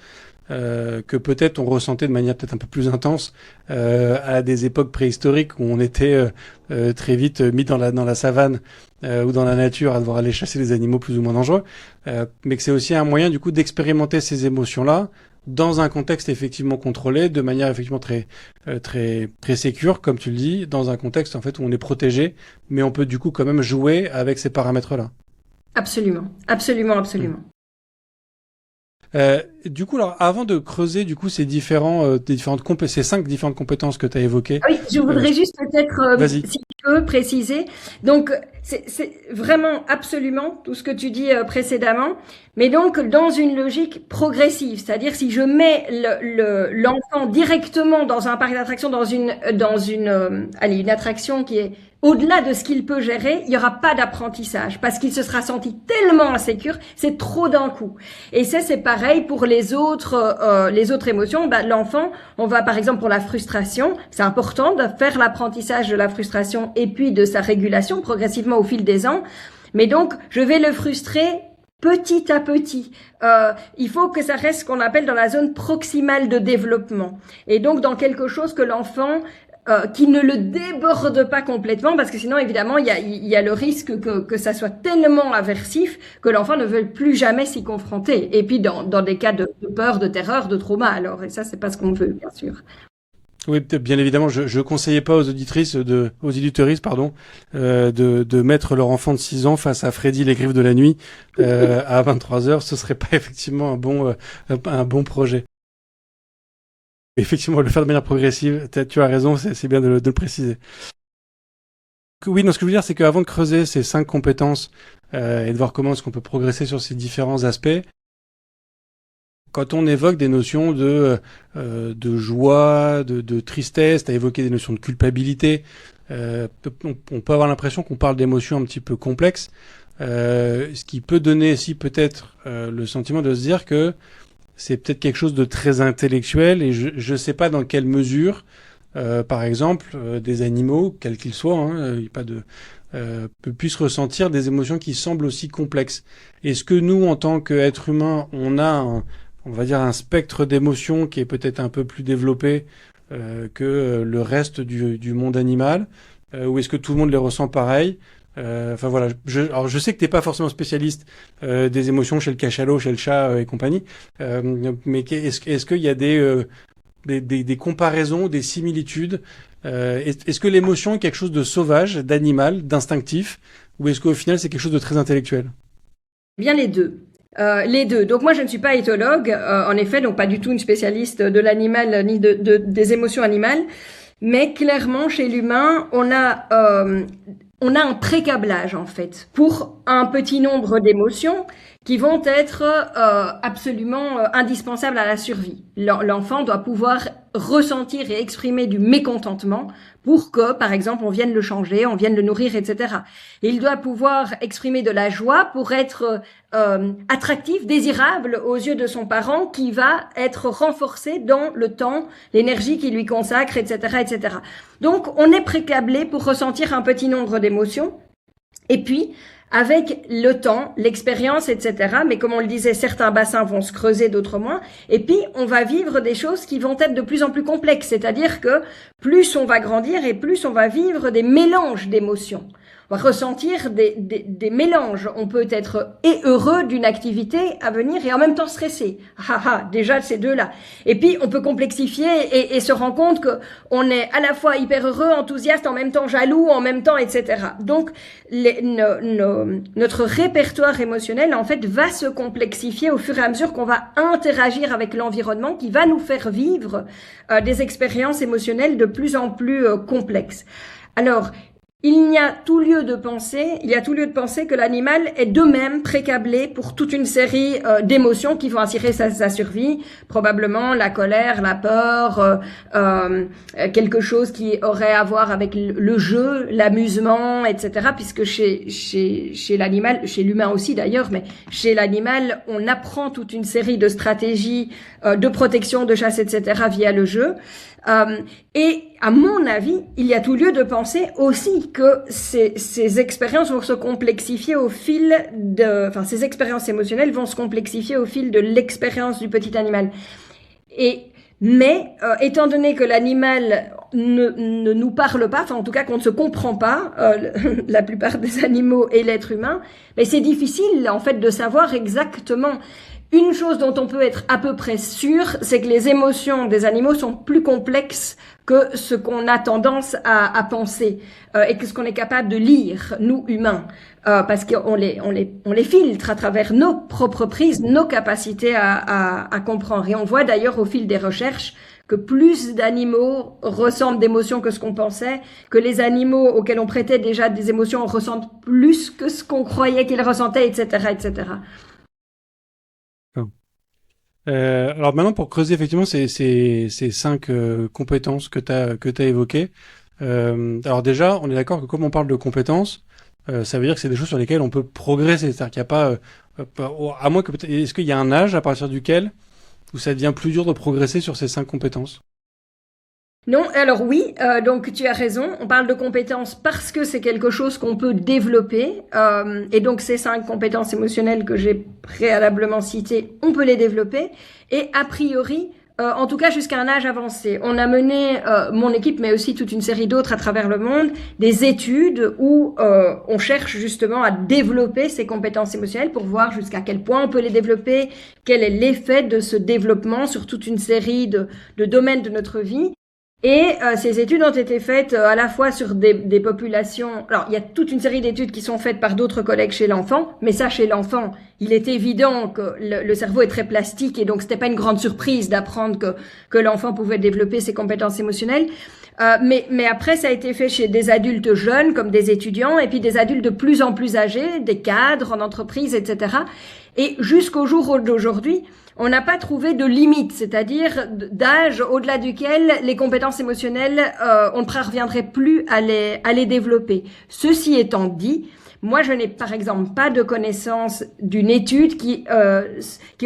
Que peut-être on ressentait de manière peut-être un peu plus intense à des époques préhistoriques où on était très vite mis dans la savane ou dans la nature à devoir aller chasser des animaux plus ou moins dangereux, mais que c'est aussi un moyen du coup d'expérimenter ces émotions-là dans un contexte effectivement contrôlé, de manière effectivement très sécure, comme tu le dis, dans un contexte en fait où on est protégé, mais on peut du coup quand même jouer avec ces paramètres-là. Absolument, absolument, absolument. Du coup, alors, avant de creuser du coup ces ces 5 différentes compétences que tu as évoquées. Ah oui, je voudrais juste peut-être, si je peux préciser. Donc, c'est vraiment absolument tout ce que tu dis précédemment, mais donc dans une logique progressive, c'est-à-dire si je mets l'enfant directement dans un parc d'attractions, dans une attraction qui est au-delà de ce qu'il peut gérer, il n'y aura pas d'apprentissage parce qu'il se sera senti tellement insécure, c'est trop d'un coup. Et ça, c'est pareil pour les autres émotions. L'enfant, on va par exemple pour la frustration, c'est important de faire l'apprentissage de la frustration et puis de sa régulation progressivement au fil des ans. Mais donc, je vais le frustrer petit à petit. Il faut que ça reste ce qu'on appelle dans la zone proximale de développement. Et donc, dans quelque chose que l'enfant qui ne le déborde pas complètement, parce que sinon, évidemment, il y a le risque que ça soit tellement aversif que l'enfant ne veuille plus jamais s'y confronter. Et puis, dans des cas de peur, de terreur, de trauma, alors, et ça, c'est pas ce qu'on veut, bien sûr. Oui, bien évidemment, je conseillais pas aux auditeuristes, de mettre leur enfant de 6 ans face à Freddy les griffes de la nuit, à 23h. Ce serait pas effectivement un bon projet. Effectivement, le faire de manière progressive, tu as raison, c'est bien de le préciser. Oui, non, ce que je veux dire, c'est qu'avant de creuser ces 5 compétences et de voir comment est-ce qu'on peut progresser sur ces différents aspects, quand on évoque des notions de joie, de tristesse, tu as évoqué des notions de culpabilité, on peut avoir l'impression qu'on parle d'émotions un petit peu complexes, ce qui peut donner aussi peut-être le sentiment de se dire que c'est peut-être quelque chose de très intellectuel et je sais pas dans quelle mesure, par exemple, des animaux, quels qu'ils soient, puissent ressentir des émotions qui semblent aussi complexes. Est-ce que nous, en tant qu'êtres humains, on a on va dire un spectre d'émotions qui est peut-être un peu plus développé que le reste du monde animal, ou est-ce que tout le monde les ressent pareil? Enfin voilà, alors je sais que t'es pas forcément spécialiste des émotions chez le cachalot, chez le chat et compagnie, mais est-ce qu'il y a des comparaisons, des similitudes? Est-ce que l'émotion est quelque chose de sauvage, d'animal, d'instinctif, ou est-ce qu'au final c'est quelque chose de très intellectuel? Bien les deux. Les deux. Donc moi je ne suis pas éthologue, en effet, donc pas du tout une spécialiste de l'animal ni des émotions animales, mais clairement chez l'humain on a un pré-câblage en fait pour un petit nombre d'émotions qui vont être absolument indispensables à la survie. L'enfant doit pouvoir ressentir et exprimer du mécontentement pour que, par exemple, on vienne le changer, on vienne le nourrir, etc. Et il doit pouvoir exprimer de la joie pour être attractif, désirable aux yeux de son parent qui va être renforcé dans le temps, l'énergie qu'il lui consacre, etc., etc. Donc, on est pré-câblé pour ressentir un petit nombre d'émotions. Et puis, avec le temps, l'expérience, etc. Mais comme on le disait, certains bassins vont se creuser, d'autres moins. Et puis, on va vivre des choses qui vont être de plus en plus complexes. C'est-à-dire que plus on va grandir et plus on va vivre des mélanges d'émotions. On va ressentir des mélanges. On peut être heureux d'une activité à venir et en même temps stressé. Déjà ces deux-là. Et puis on peut complexifier et se rendre compte que on est à la fois hyper heureux, enthousiaste, en même temps jaloux, en même temps, etc. Donc notre répertoire émotionnel en fait va se complexifier au fur et à mesure qu'on va interagir avec l'environnement, qui va nous faire vivre des expériences émotionnelles de plus en plus complexes. Alors il y a tout lieu de penser que l'animal est de même précablé pour toute une série d'émotions qui vont assurer sa survie, probablement la colère, la peur, quelque chose qui aurait à voir avec le jeu, l'amusement, etc. Puisque chez l'animal, chez l'humain aussi d'ailleurs, mais chez l'animal, on apprend toute une série de stratégies de protection, de chasse, etc. via le jeu. Et à mon avis, il y a tout lieu de penser aussi que ces expériences vont se complexifier ces expériences émotionnelles vont se complexifier au fil de l'expérience du petit animal. Mais étant donné que l'animal ne nous parle pas, enfin en tout cas qu'on ne se comprend pas, la plupart des animaux et l'être humain, mais c'est difficile en fait de savoir exactement. Une chose dont on peut être à peu près sûr, c'est que les émotions des animaux sont plus complexes que ce qu'on a tendance à penser et que ce qu'on est capable de lire, nous humains, parce qu'on les filtre à travers nos propres prises, nos capacités à comprendre. Et on voit d'ailleurs au fil des recherches que plus d'animaux ressentent d'émotions que ce qu'on pensait, que les animaux auxquels on prêtait déjà des émotions ressentent plus que ce qu'on croyait qu'ils ressentaient, etc., etc. Alors maintenant, pour creuser effectivement ces 5 compétences que t'as évoquées, alors déjà, on est d'accord que comme on parle de compétences, ça veut dire que c'est des choses sur lesquelles on peut progresser. C'est-à-dire qu'il n'y a pas, à moins que peut-être, est-ce qu'il y a un âge à partir duquel où ça devient plus dur de progresser sur ces 5 compétences? Non, alors oui, donc tu as raison, on parle de compétences parce que c'est quelque chose qu'on peut développer, et donc ces 5 compétences émotionnelles que j'ai préalablement citées, on peut les développer, et a priori, en tout cas jusqu'à un âge avancé. On a mené, mon équipe, mais aussi toute une série d'autres à travers le monde, des études où on cherche justement à développer ces compétences émotionnelles pour voir jusqu'à quel point on peut les développer, quel est l'effet de ce développement sur toute une série de domaines de notre vie. Et ces études ont été faites à la fois sur des populations. Alors, il y a toute une série d'études qui sont faites par d'autres collègues chez l'enfant, mais ça, chez l'enfant, il est évident que le cerveau est très plastique et donc c'était pas une grande surprise d'apprendre que l'enfant pouvait développer ses compétences émotionnelles. Mais après, ça a été fait chez des adultes jeunes, comme des étudiants, et puis des adultes de plus en plus âgés, des cadres en entreprise, etc. Et jusqu'au jour d'aujourd'hui, on n'a pas trouvé de limite, c'est-à-dire d'âge au-delà duquel les compétences émotionnelles, on ne parviendrait plus à les développer. Ceci étant dit, moi, je n'ai par exemple pas de connaissance d'une étude qui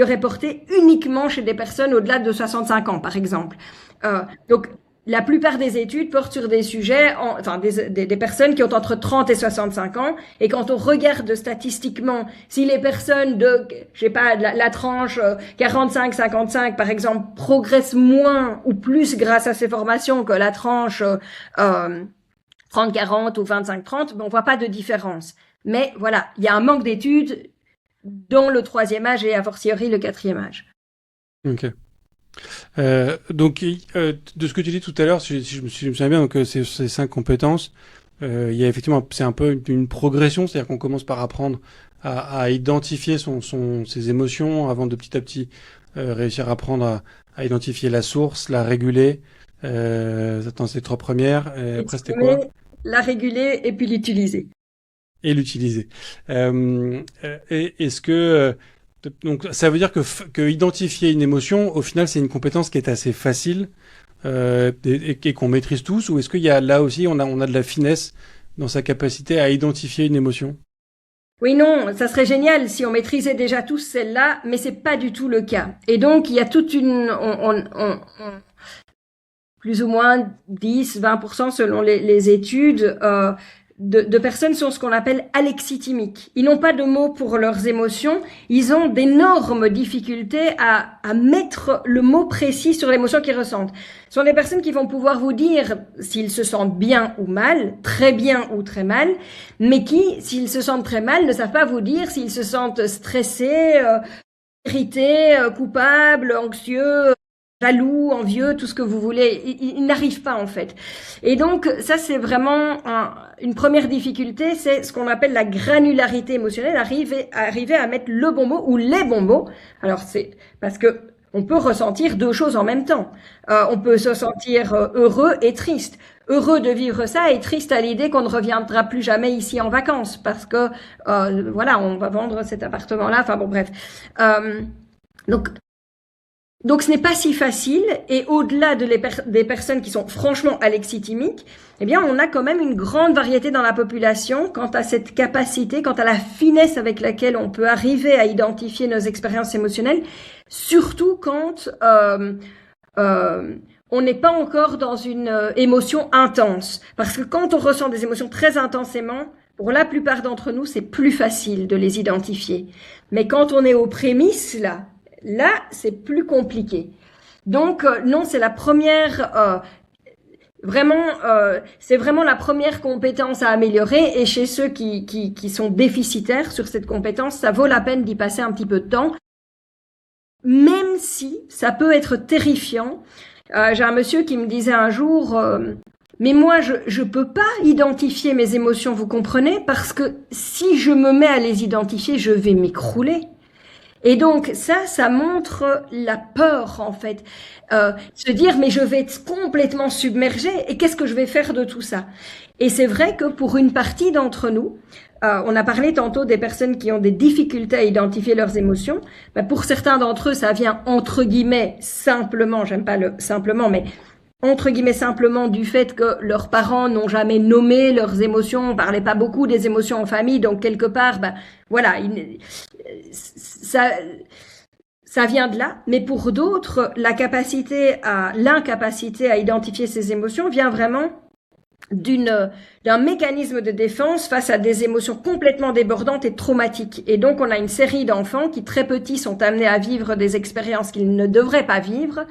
aurait porté uniquement chez des personnes au-delà de 65 ans, par exemple. Donc, la plupart des études portent sur des sujets, des personnes qui ont entre 30 et 65 ans. Et quand on regarde statistiquement, si les personnes de, je sais pas, la tranche 45-55, par exemple, progressent moins ou plus grâce à ces formations que la tranche 30-40 ou 25-30, on voit pas de différence. Mais voilà, il y a un manque d'études dans le 3e âge et a fortiori le 4e âge. Ok. Donc, de ce que tu dis tout à l'heure, si je me souviens bien, donc ces 5 compétences, il y a effectivement, c'est un peu une progression, c'est-à-dire qu'on commence par apprendre à identifier ses émotions avant de petit à petit réussir à apprendre à identifier la source, la réguler. Attends, c'est les 3 premières. Après, c'était quoi? La réguler et puis l'utiliser. Et l'utiliser. Est-ce que donc ça veut dire que identifier une émotion, au final, c'est une compétence qui est assez facile et qu'on maîtrise tous, ou est-ce qu'il y a là aussi on a de la finesse dans sa capacité à identifier une émotion? Oui, non, ça serait génial si on maîtrisait déjà tous celle-là, mais c'est pas du tout le cas. Et donc il y a toute une, plus ou moins 10-20% selon les études. De personnes sont ce qu'on appelle alexithymiques. Ils n'ont pas de mots pour leurs émotions. Ils ont d'énormes difficultés à mettre le mot précis sur l'émotion qu'ils ressentent. Ce sont des personnes qui vont pouvoir vous dire s'ils se sentent bien ou mal, très bien ou très mal, mais qui, s'ils se sentent très mal, ne savent pas vous dire s'ils se sentent stressés, irrités, coupables, anxieux, jaloux, envieux, tout ce que vous voulez. Ils n'arrivent pas, en fait. Et donc, ça, c'est vraiment une première difficulté, c'est ce qu'on appelle la granularité émotionnelle, arriver à mettre le bon mot ou les bons mots. Alors, c'est parce que on peut ressentir deux choses en même temps. On peut se sentir heureux et triste. Heureux de vivre ça et triste à l'idée qu'on ne reviendra plus jamais ici en vacances parce que voilà, on va vendre cet appartement-là. Enfin bon, bref. Donc ce n'est pas si facile, et au-delà des personnes qui sont franchement alexithymiques, eh bien on a quand même une grande variété dans la population quant à cette capacité, quant à la finesse avec laquelle on peut arriver à identifier nos expériences émotionnelles, surtout quand on n'est pas encore dans une émotion intense. Parce que quand on ressent des émotions très intensément, pour la plupart d'entre nous, c'est plus facile de les identifier. Mais quand on est aux prémices, là, c'est plus compliqué. Donc, non, c'est la première, c'est vraiment la première compétence à améliorer. Et chez ceux qui sont déficitaires sur cette compétence, ça vaut la peine d'y passer un petit peu de temps. Même si ça peut être terrifiant. J'ai un monsieur qui me disait un jour, mais moi, je peux pas identifier mes émotions, vous comprenez? Parce que si je me mets à les identifier, je vais m'écrouler. Et donc ça montre la peur en fait, se dire mais je vais être complètement submergé et qu'est-ce que je vais faire de tout ça? Et c'est vrai que pour une partie d'entre nous, on a parlé tantôt des personnes qui ont des difficultés à identifier leurs émotions. Ben, pour certains d'entre eux, ça vient entre guillemets simplement, j'aime pas le simplement, mais entre guillemets simplement du fait que leurs parents n'ont jamais nommé leurs émotions, on parlait pas beaucoup des émotions en famille, donc quelque part, ben voilà, ça vient de là. Mais pour d'autres, l'incapacité à identifier ces émotions vient vraiment d'un mécanisme de défense face à des émotions complètement débordantes et traumatiques. Et donc, on a une série d'enfants qui, très petits, sont amenés à vivre des expériences qu'ils ne devraient pas vivre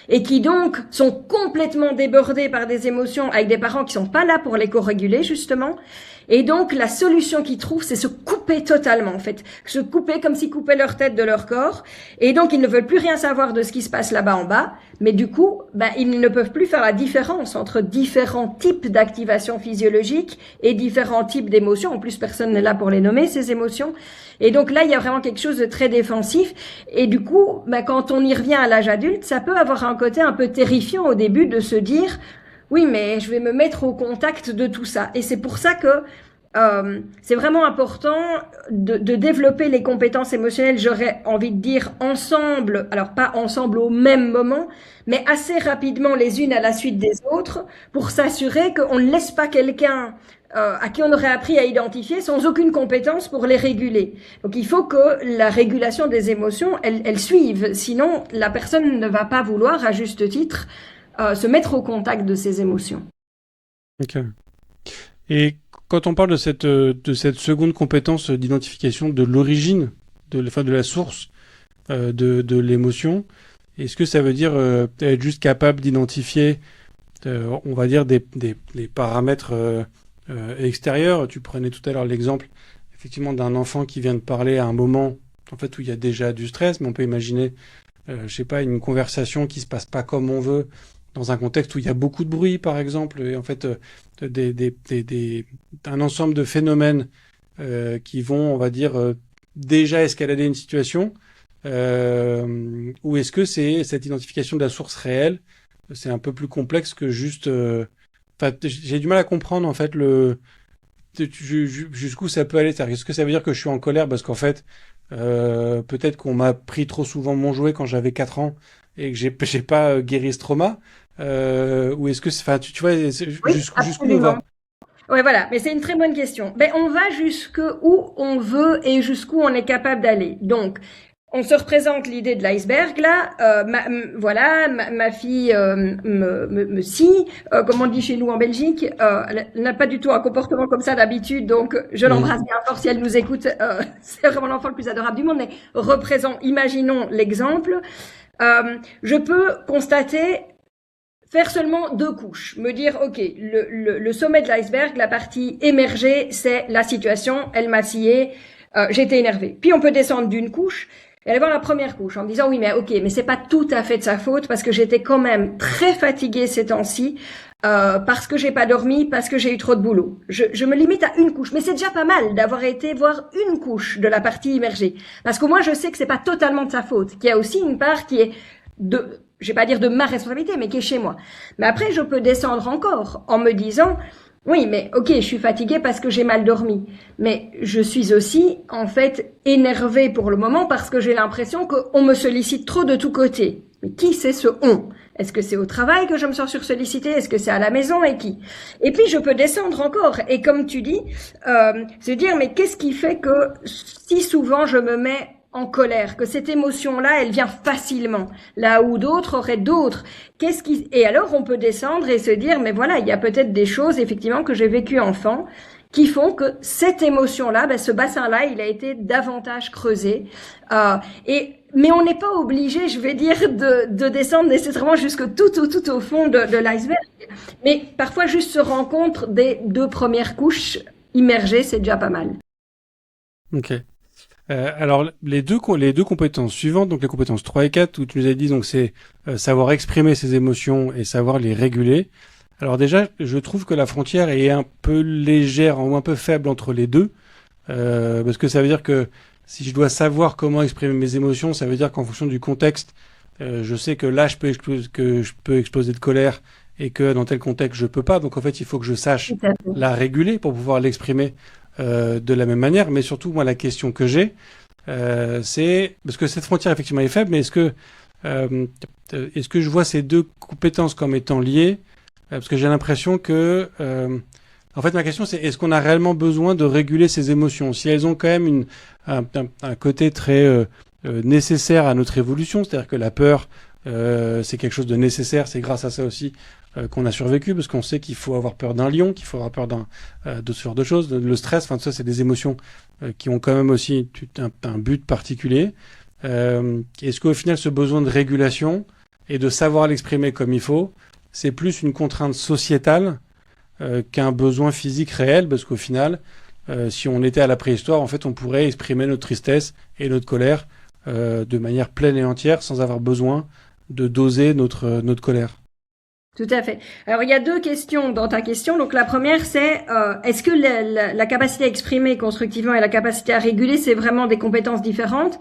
et qui donc sont complètement débordés par des émotions avec des parents qui sont pas là pour les co-réguler, justement. Et donc, la solution qu'ils trouvent, c'est se couper totalement, en fait. Se couper comme s'ils coupaient leur tête de leur corps. Et donc, ils ne veulent plus rien savoir de ce qui se passe là-bas en bas. Mais du coup, ils ne peuvent plus faire la différence entre différents types d'activation physiologique et différents types d'émotions. En plus, personne n'est là pour les nommer, ces émotions. Et donc là, il y a vraiment quelque chose de très défensif. Et du coup, quand on y revient à l'âge adulte, ça peut avoir un côté un peu terrifiant au début de se dire oui, mais je vais me mettre au contact de tout ça. Et c'est pour ça que c'est vraiment important de développer les compétences émotionnelles, j'aurais envie de dire ensemble, alors pas ensemble au même moment, mais assez rapidement les unes à la suite des autres, pour s'assurer qu'on ne laisse pas quelqu'un à qui on aurait appris à identifier sans aucune compétence pour les réguler. Donc il faut que la régulation des émotions, elle suive, sinon la personne ne va pas vouloir, à juste titre, se mettre au contact de ses émotions. Ok. Et quand on parle de cette seconde compétence d'identification de l'origine, de la source de l'émotion, est-ce que ça veut dire être juste capable d'identifier, on va dire, des paramètres extérieurs? Tu prenais tout à l'heure l'exemple, effectivement, d'un enfant qui vient de parler à un moment, en fait, où il y a déjà du stress, mais on peut imaginer, je sais pas, une conversation qui se passe pas comme on veut, dans un contexte où il y a beaucoup de bruit, par exemple, et en fait, un ensemble de phénomènes qui vont, on va dire, déjà escalader une situation, ou est-ce que c'est cette identification de la source réelle, c'est un peu plus complexe que juste... j'ai du mal à comprendre, en fait, jusqu'où ça peut aller. Est-ce que ça veut dire que je suis en colère parce qu'en fait, peut-être qu'on m'a pris trop souvent mon jouet quand j'avais 4 ans et que j'ai pas guéri ce trauma, ou est-ce que tu vois, jusqu'où on va? Ouais, voilà, mais c'est une très bonne question. On va jusqu'où on veut et jusqu'où on est capable d'aller. Donc, on se représente l'idée de l'iceberg là. Ma fille me scie, comme on dit chez nous en Belgique. Elle n'a pas du tout un comportement comme ça d'habitude, donc je l'embrasse bien fort si elle nous écoute. C'est vraiment l'enfant le plus adorable du monde. Mais imaginons l'exemple. Je peux constater, faire seulement 2 couches, me dire ok, le sommet de l'iceberg, la partie émergée, c'est la situation, elle m'a scié, j'étais énervée. Puis on peut descendre d'une couche et aller voir la première couche en me disant oui, mais ok, mais c'est pas tout à fait de sa faute parce que j'étais quand même très fatiguée ces temps-ci. Parce que j'ai pas dormi, parce que j'ai eu trop de boulot. Je me limite à une couche, mais c'est déjà pas mal d'avoir été voir une couche de la partie immergée, parce qu'au moins je sais que c'est pas totalement de sa faute, qu'il y a aussi une part qui est je vais pas dire de ma responsabilité, mais qui est chez moi. Mais après, je peux descendre encore en me disant oui, mais ok, je suis fatiguée parce que j'ai mal dormi, mais je suis aussi en fait énervée pour le moment parce que j'ai l'impression qu'on me sollicite trop de tous côtés. Mais qui c'est ce on? Est-ce que c'est au travail que je me sens sursollicitée? Est-ce que c'est à la maison et qui? Et puis je peux descendre encore. Et comme tu dis, se dire mais qu'est-ce qui fait que si souvent je me mets en colère, que cette émotion-là, elle vient facilement, là où d'autres auraient d'autres. Et alors on peut descendre et se dire mais voilà, il y a peut-être des choses effectivement que j'ai vécues enfant qui font que cette émotion-là, ce bassin-là, il a été davantage creusé. Mais on n'est pas obligé, je vais dire, de descendre nécessairement jusque tout au fond de l'iceberg. Mais parfois, juste se rendre compte des 2 premières couches immergées, c'est déjà pas mal. Ok. Alors, les deux compétences suivantes, donc les compétences 3 et 4, où tu nous as dit, donc c'est savoir exprimer ses émotions et savoir les réguler. Alors déjà, je trouve que la frontière est un peu légère ou un peu faible entre les deux, parce que ça veut dire que si je dois savoir comment exprimer mes émotions, ça veut dire qu'en fonction du contexte, je sais que là je peux exploser de colère et que dans tel contexte je peux pas. Donc en fait, il faut que je sache la réguler pour pouvoir l'exprimer de la même manière. Mais surtout, moi, la question que j'ai, c'est parce que cette frontière effectivement est faible, mais est-ce que je vois ces deux compétences comme étant liées? Parce que j'ai l'impression que en fait, ma question, c'est est-ce qu'on a réellement besoin de réguler ses émotions? Si elles ont quand même un côté très nécessaire à notre évolution, c'est-à-dire que la peur, c'est quelque chose de nécessaire, c'est grâce à ça aussi qu'on a survécu, parce qu'on sait qu'il faut avoir peur d'un lion, qu'il faut avoir peur de ce genre de choses. Le stress, enfin, tout ça, c'est des émotions qui ont quand même aussi un but particulier. Est-ce qu'au final, ce besoin de régulation et de savoir l'exprimer comme il faut, c'est plus une contrainte sociétale qu'un besoin physique réel, parce qu'au final, si on était à la préhistoire, en fait, on pourrait exprimer notre tristesse et notre colère de manière pleine et entière, sans avoir besoin de doser notre colère. Tout à fait. Alors, il y a 2 questions dans ta question. Donc, la première, c'est est-ce que la capacité à exprimer constructivement et la capacité à réguler, c'est vraiment des compétences différentes?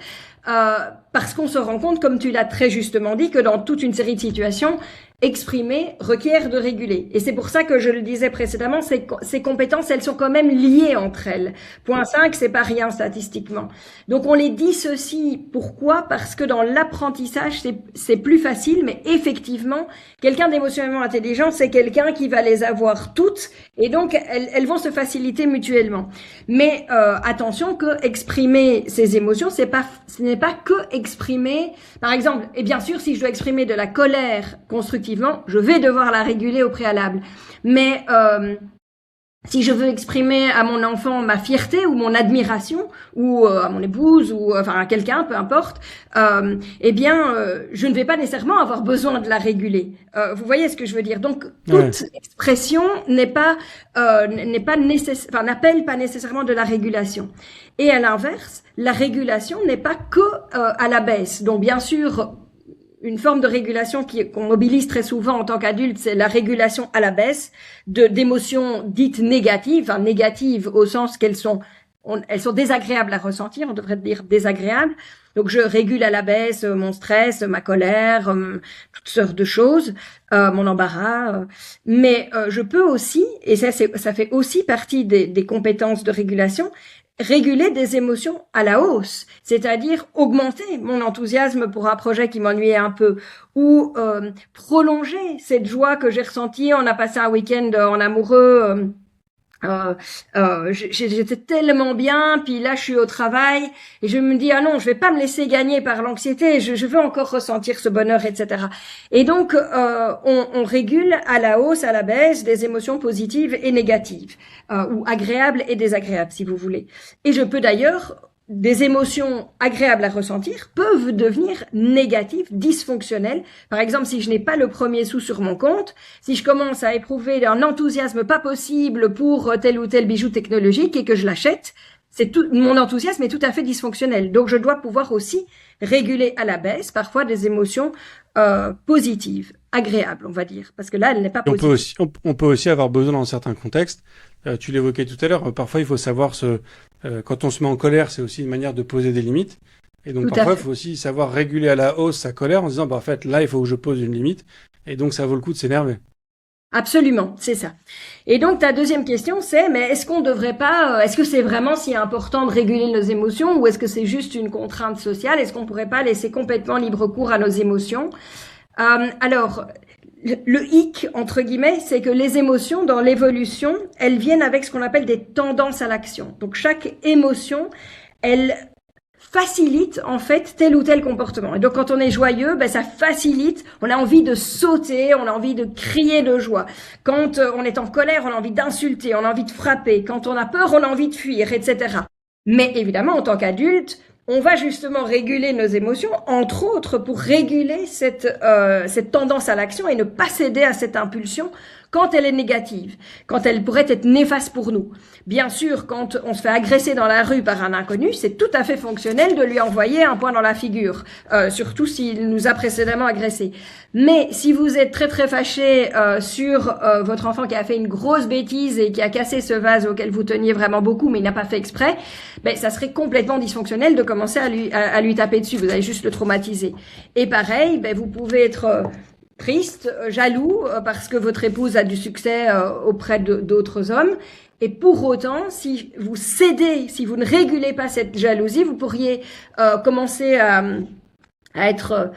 Parce qu'on se rend compte, comme tu l'as très justement dit, que dans toute une série de situations, exprimer requiert de réguler. Et c'est pour ça que je le disais précédemment, ces compétences, elles sont quand même liées entre elles. Point 5, c'est pas rien statistiquement. Donc on les dissocie. Pourquoi? Parce que dans l'apprentissage, c'est plus facile, mais effectivement, quelqu'un d'émotionnellement intelligent, c'est quelqu'un qui va les avoir toutes, et donc elles vont se faciliter mutuellement. Mais attention que exprimer ses émotions, ce n'est pas que exprimer, par exemple, et bien sûr, si je dois exprimer de la colère constructivement, je vais devoir la réguler au préalable. Mais si je veux exprimer à mon enfant ma fierté ou mon admiration, ou à mon épouse, ou enfin à quelqu'un, peu importe, je ne vais pas nécessairement avoir besoin de la réguler. Vous voyez ce que je veux dire? Donc toute expression n'appelle pas nécessairement de la régulation. Et à l'inverse, la régulation n'est pas que à la baisse. Donc bien sûr, une forme de régulation qu'on mobilise très souvent en tant qu'adulte, c'est la régulation à la baisse d'émotions dites négatives, négatives au sens qu'elles sont désagréables à ressentir, on devrait dire désagréables. Donc je régule à la baisse mon stress, ma colère, toutes sortes de choses, mon embarras. Mais je peux aussi, et ça fait aussi partie des compétences de régulation, réguler des émotions à la hausse, c'est-à-dire augmenter mon enthousiasme pour un projet qui m'ennuyait un peu, ou prolonger cette joie que j'ai ressentie. On a passé un week-end en amoureux. J'étais tellement bien, puis là je suis au travail et je me dis ah non, je vais pas me laisser gagner par l'anxiété, je veux encore ressentir ce bonheur, etc. Et donc on régule à la hausse, à la baisse des émotions positives et négatives, ou agréables et désagréables si vous voulez. Et je peux d'ailleurs, des émotions agréables à ressentir peuvent devenir négatives, dysfonctionnelles. Par exemple, si je n'ai pas le premier sou sur mon compte, si je commence à éprouver un enthousiasme pas possible pour tel ou tel bijou technologique et que je l'achète, mon enthousiasme est tout à fait dysfonctionnel. Donc, je dois pouvoir aussi réguler à la baisse parfois des émotions positives, agréables, on va dire, parce que là, elle n'est pas positive. On peut aussi avoir besoin dans certains contextes. Tu l'évoquais tout à l'heure. Parfois, il faut savoir quand on se met en colère, c'est aussi une manière de poser des limites. Et donc, parfois, il faut aussi savoir réguler à la hausse sa colère en se disant, en fait, là, il faut que je pose une limite. Et donc, ça vaut le coup de s'énerver. Absolument, c'est ça. Et donc, ta deuxième question, c'est, mais est-ce qu'on devrait pas, est-ce que c'est vraiment si important de réguler nos émotions ou est-ce que c'est juste une contrainte sociale? Est-ce qu'on pourrait pas laisser complètement libre cours à nos émotions? Alors, le hic, entre guillemets, c'est que les émotions, dans l'évolution, elles viennent avec ce qu'on appelle des tendances à l'action. Donc, chaque émotion, elle facilite en fait tel ou tel comportement. Et donc quand on est joyeux, ça facilite, on a envie de sauter, on a envie de crier de joie. Quand on est en colère, on a envie d'insulter, on a envie de frapper. Quand on a peur, on a envie de fuir, etc. Mais évidemment, en tant qu'adulte, on va justement réguler nos émotions, entre autres pour réguler cette tendance à l'action et ne pas céder à cette impulsion quand elle est négative, quand elle pourrait être néfaste pour nous. Bien sûr, quand on se fait agresser dans la rue par un inconnu, c'est tout à fait fonctionnel de lui envoyer un poing dans la figure, surtout s'il nous a précédemment agressé. Mais si vous êtes très très fâché sur votre enfant qui a fait une grosse bêtise et qui a cassé ce vase auquel vous teniez vraiment beaucoup, mais il n'a pas fait exprès, ça serait complètement dysfonctionnel de commencer à lui taper dessus. Vous allez juste le traumatiser. Et pareil, vous pouvez être triste, jaloux, parce que votre épouse a du succès auprès d'autres hommes. Et pour autant, si vous cédez, si vous ne régulez pas cette jalousie, vous pourriez commencer à être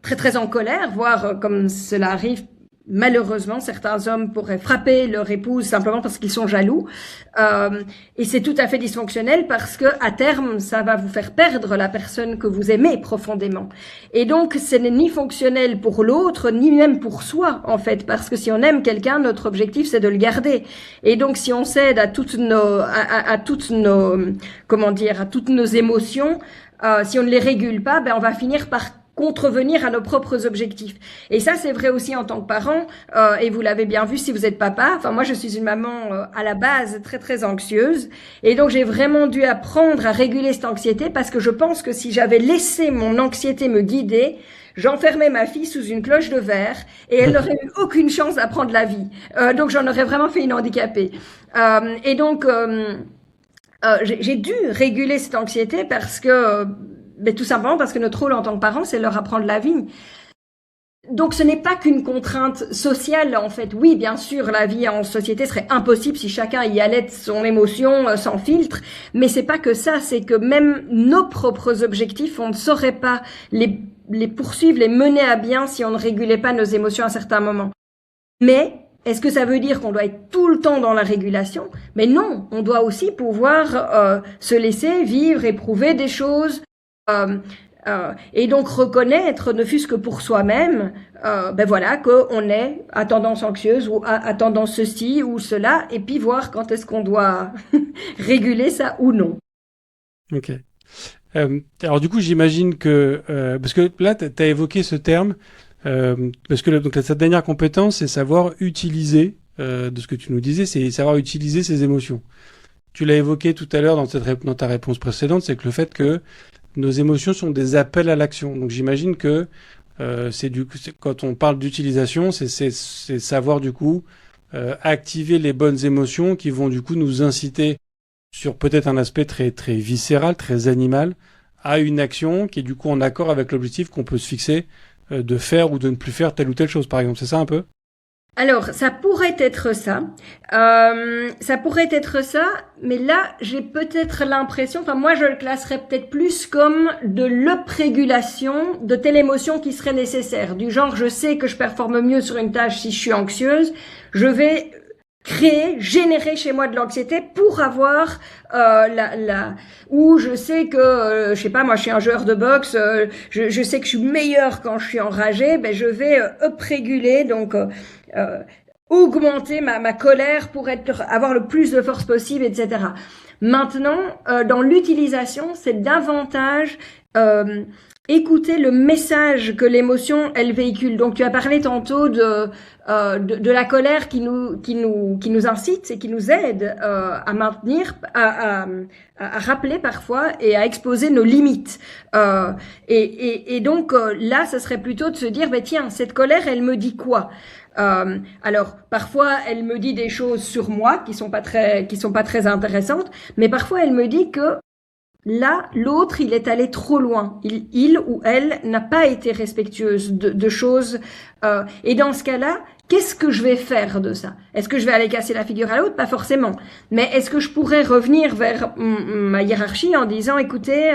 très très en colère, voire comme cela arrive. Malheureusement, certains hommes pourraient frapper leur épouse simplement parce qu'ils sont jaloux. Et c'est tout à fait dysfonctionnel parce que à terme, ça va vous faire perdre la personne que vous aimez profondément. Et donc, ce n'est ni fonctionnel pour l'autre, ni même pour soi, en fait. Parce que si on aime quelqu'un, notre objectif, c'est de le garder. Et donc, si on cède à toutes nos émotions, si on ne les régule pas, on va finir par contrevenir à nos propres objectifs. Et ça, c'est vrai aussi en tant que parent, et vous l'avez bien vu si vous êtes papa. Enfin, moi, je suis une maman à la base très, très anxieuse. Et donc, j'ai vraiment dû apprendre à réguler cette anxiété parce que je pense que si j'avais laissé mon anxiété me guider, j'enfermais ma fille sous une cloche de verre et elle n'aurait eu aucune chance d'apprendre la vie. Donc, j'en aurais vraiment fait une handicapée. Et donc, j'ai dû réguler cette anxiété parce que tout simplement parce que notre rôle en tant que parent, c'est leur apprendre la vie. Donc, ce n'est pas qu'une contrainte sociale, en fait. Oui, bien sûr, la vie en société serait impossible si chacun y allait de son émotion sans filtre. Mais c'est pas que ça, c'est que même nos propres objectifs, on ne saurait pas les poursuivre, les mener à bien si on ne régulait pas nos émotions à certains moments. Mais est-ce que ça veut dire qu'on doit être tout le temps dans la régulation? Mais non, on doit aussi pouvoir se laisser vivre, éprouver des choses. Et donc reconnaître, ne fût-ce que pour soi-même, qu'on est à tendance anxieuse ou à tendance ceci ou cela, et puis voir quand est-ce qu'on doit réguler ça ou non. Ok. Alors du coup, j'imagine que parce que là, tu as évoqué ce terme parce que donc cette dernière compétence, c'est savoir utiliser de ce que tu nous disais, c'est savoir utiliser ses émotions. Tu l'as évoqué tout à l'heure dans ta réponse précédente, c'est que le fait que nos émotions sont des appels à l'action. Donc j'imagine que quand on parle d'utilisation, c'est savoir du coup activer les bonnes émotions qui vont du coup nous inciter sur peut-être un aspect très très viscéral, très animal, à une action qui est du coup en accord avec l'objectif qu'on peut se fixer de faire ou de ne plus faire telle ou telle chose, par exemple. C'est ça un peu ? Alors, ça pourrait être ça. Mais là, j'ai peut-être l'impression, moi je le classerais peut-être plus comme de l'uprégulation de telle émotion qui serait nécessaire. Du genre, je sais que je performe mieux sur une tâche si je suis anxieuse, je vais générer chez moi de l'anxiété pour avoir ou je sais que je sais pas, moi je suis un joueur de boxe, je sais que je suis meilleur quand je suis enragé, je vais upréguler, donc augmenter ma colère pour avoir le plus de force possible, etc. Maintenant, dans l'utilisation, c'est davantage écouter le message que l'émotion elle véhicule. Donc tu as parlé tantôt de la colère qui nous incite et qui nous aide à maintenir, à rappeler parfois et à exposer nos limites. Et donc là, ça serait plutôt de se dire, tiens, cette colère, elle me dit quoi? Alors parfois elle me dit des choses sur moi qui sont pas très intéressantes, mais parfois elle me dit que là, l'autre, il est allé trop loin. Il ou elle n'a pas été respectueuse de choses. Et dans ce cas-là, qu'est-ce que je vais faire de ça? Est-ce que je vais aller casser la figure à l'autre? Pas forcément. Mais est-ce que je pourrais revenir vers ma hiérarchie en disant, écoutez,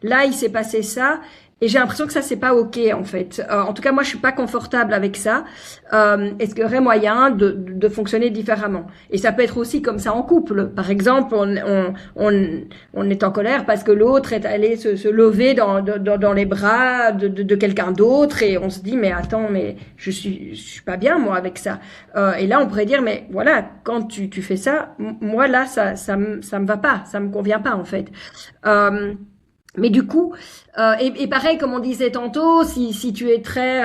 là, il s'est passé ça. Et j'ai l'impression que ça, c'est pas OK, en fait. En tout cas, moi, je suis pas confortable avec ça. Est-ce qu'il y aurait moyen de fonctionner différemment? Et ça peut être aussi comme ça en couple. Par exemple, on est en colère parce que l'autre est allé se lever dans les bras de quelqu'un d'autre et on se dit, mais attends, mais je suis pas bien, moi, avec ça. Et là, on pourrait dire, mais voilà, quand tu fais ça, moi, là, ça me va pas. Ça me convient pas, en fait. Mais du coup, et pareil comme on disait tantôt, si tu es très,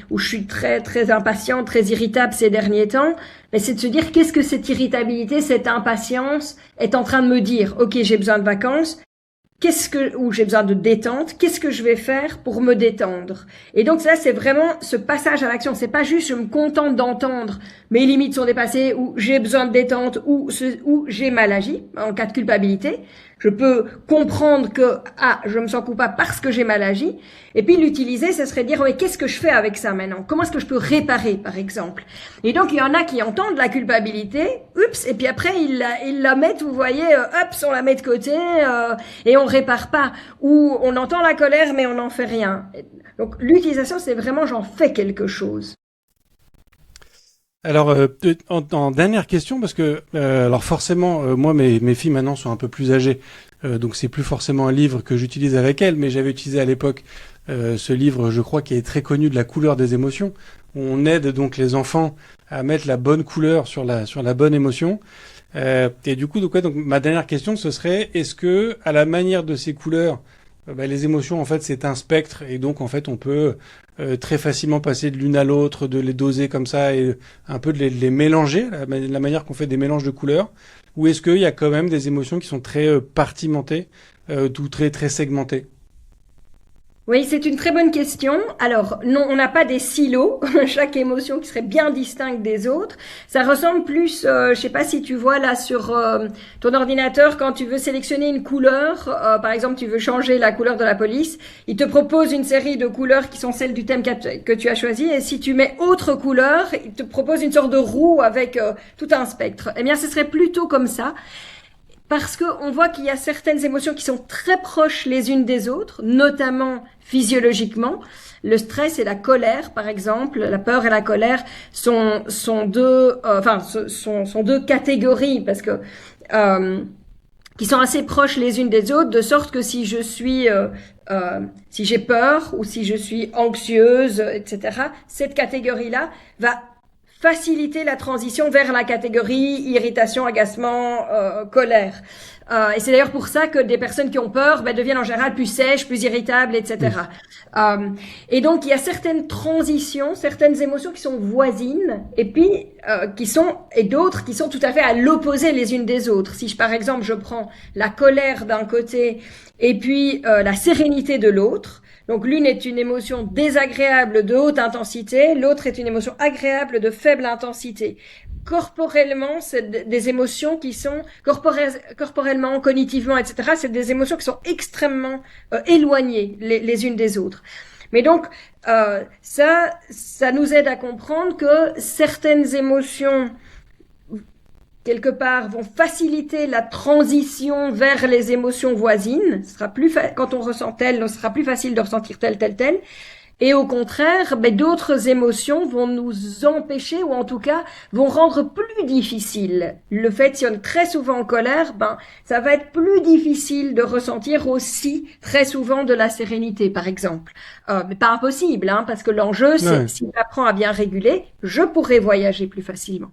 ou je suis très très impatiente, très irritable ces derniers temps, mais c'est de se dire qu'est-ce que cette irritabilité, cette impatience est en train de me dire. Ok, j'ai besoin de vacances. Ou j'ai besoin de détente, qu'est-ce que je vais faire pour me détendre? Et donc ça, c'est vraiment ce passage à l'action. C'est pas juste je me contente d'entendre mes limites sont dépassées ou j'ai besoin de détente ou j'ai mal agi en cas de culpabilité. Je peux comprendre que je me sens coupable parce que j'ai mal agi. Et puis l'utiliser, ce serait dire mais qu'est-ce que je fais avec ça maintenant? Comment est-ce que je peux réparer, par exemple? Et donc il y en a qui entendent la culpabilité, et puis après ils la mettent, vous voyez, on la met de côté et on répare pas. Ou on entend la colère mais on n'en fait rien. Donc l'utilisation, c'est vraiment j'en fais quelque chose. Alors, en dernière question, parce que alors forcément, moi mes filles maintenant sont un peu plus âgées, donc c'est plus forcément un livre que j'utilise avec elles, mais j'avais utilisé à l'époque ce livre, je crois, qui est très connu, de la couleur des émotions. On aide donc les enfants à mettre la bonne couleur sur la bonne émotion. Et du coup, donc ma dernière question, ce serait, est-ce que à la manière de ces couleurs, les émotions, en fait, c'est un spectre, et donc en fait, on peut très facilement passer de l'une à l'autre, de les doser comme ça et un peu de les mélanger, la manière qu'on fait des mélanges de couleurs, ou est-ce qu'il y a quand même des émotions qui sont très partimentées, ou très très segmentées? Oui, c'est une très bonne question. Alors, non, on n'a pas des silos, chaque émotion qui serait bien distincte des autres. Ça ressemble plus, je sais pas si tu vois là sur ton ordinateur, quand tu veux sélectionner une couleur, par exemple, tu veux changer la couleur de la police, il te propose une série de couleurs qui sont celles du thème que tu as choisi, et si tu mets autre couleur, il te propose une sorte de roue avec tout un spectre. Eh bien, ce serait plutôt comme ça. Parce qu'on voit qu'il y a certaines émotions qui sont très proches les unes des autres, notamment physiologiquement. Le stress et la colère, par exemple, la peur et la colère sont deux catégories parce que qui sont assez proches les unes des autres, de sorte que si j'ai peur ou si je suis anxieuse, etc., cette catégorie-là va faciliter la transition vers la catégorie irritation, agacement, colère. Et c'est d'ailleurs pour ça que des personnes qui ont peur deviennent en général plus sèches, plus irritables, etc. Et donc il y a certaines transitions, certaines émotions qui sont voisines, et puis et d'autres qui sont tout à fait à l'opposé les unes des autres. Si par exemple je prends la colère d'un côté et puis la sérénité de l'autre. Donc l'une est une émotion désagréable de haute intensité, l'autre est une émotion agréable de faible intensité. Corporellement, c'est des émotions qui sont corporellement, cognitivement, etc. C'est des émotions qui sont extrêmement éloignées les unes des autres. Mais donc ça nous aide à comprendre que certaines émotions quelque part vont faciliter la transition vers les émotions voisines. Ce sera quand on ressent tel, ce sera plus facile de ressentir tel. Et au contraire, d'autres émotions vont nous empêcher, ou en tout cas vont rendre plus difficile le fait, si on est très souvent en colère, ça va être plus difficile de ressentir aussi très souvent de la sérénité, par exemple. Mais pas impossible, parce que l'enjeu, c'est si j'apprends à bien réguler, je pourrai voyager plus facilement.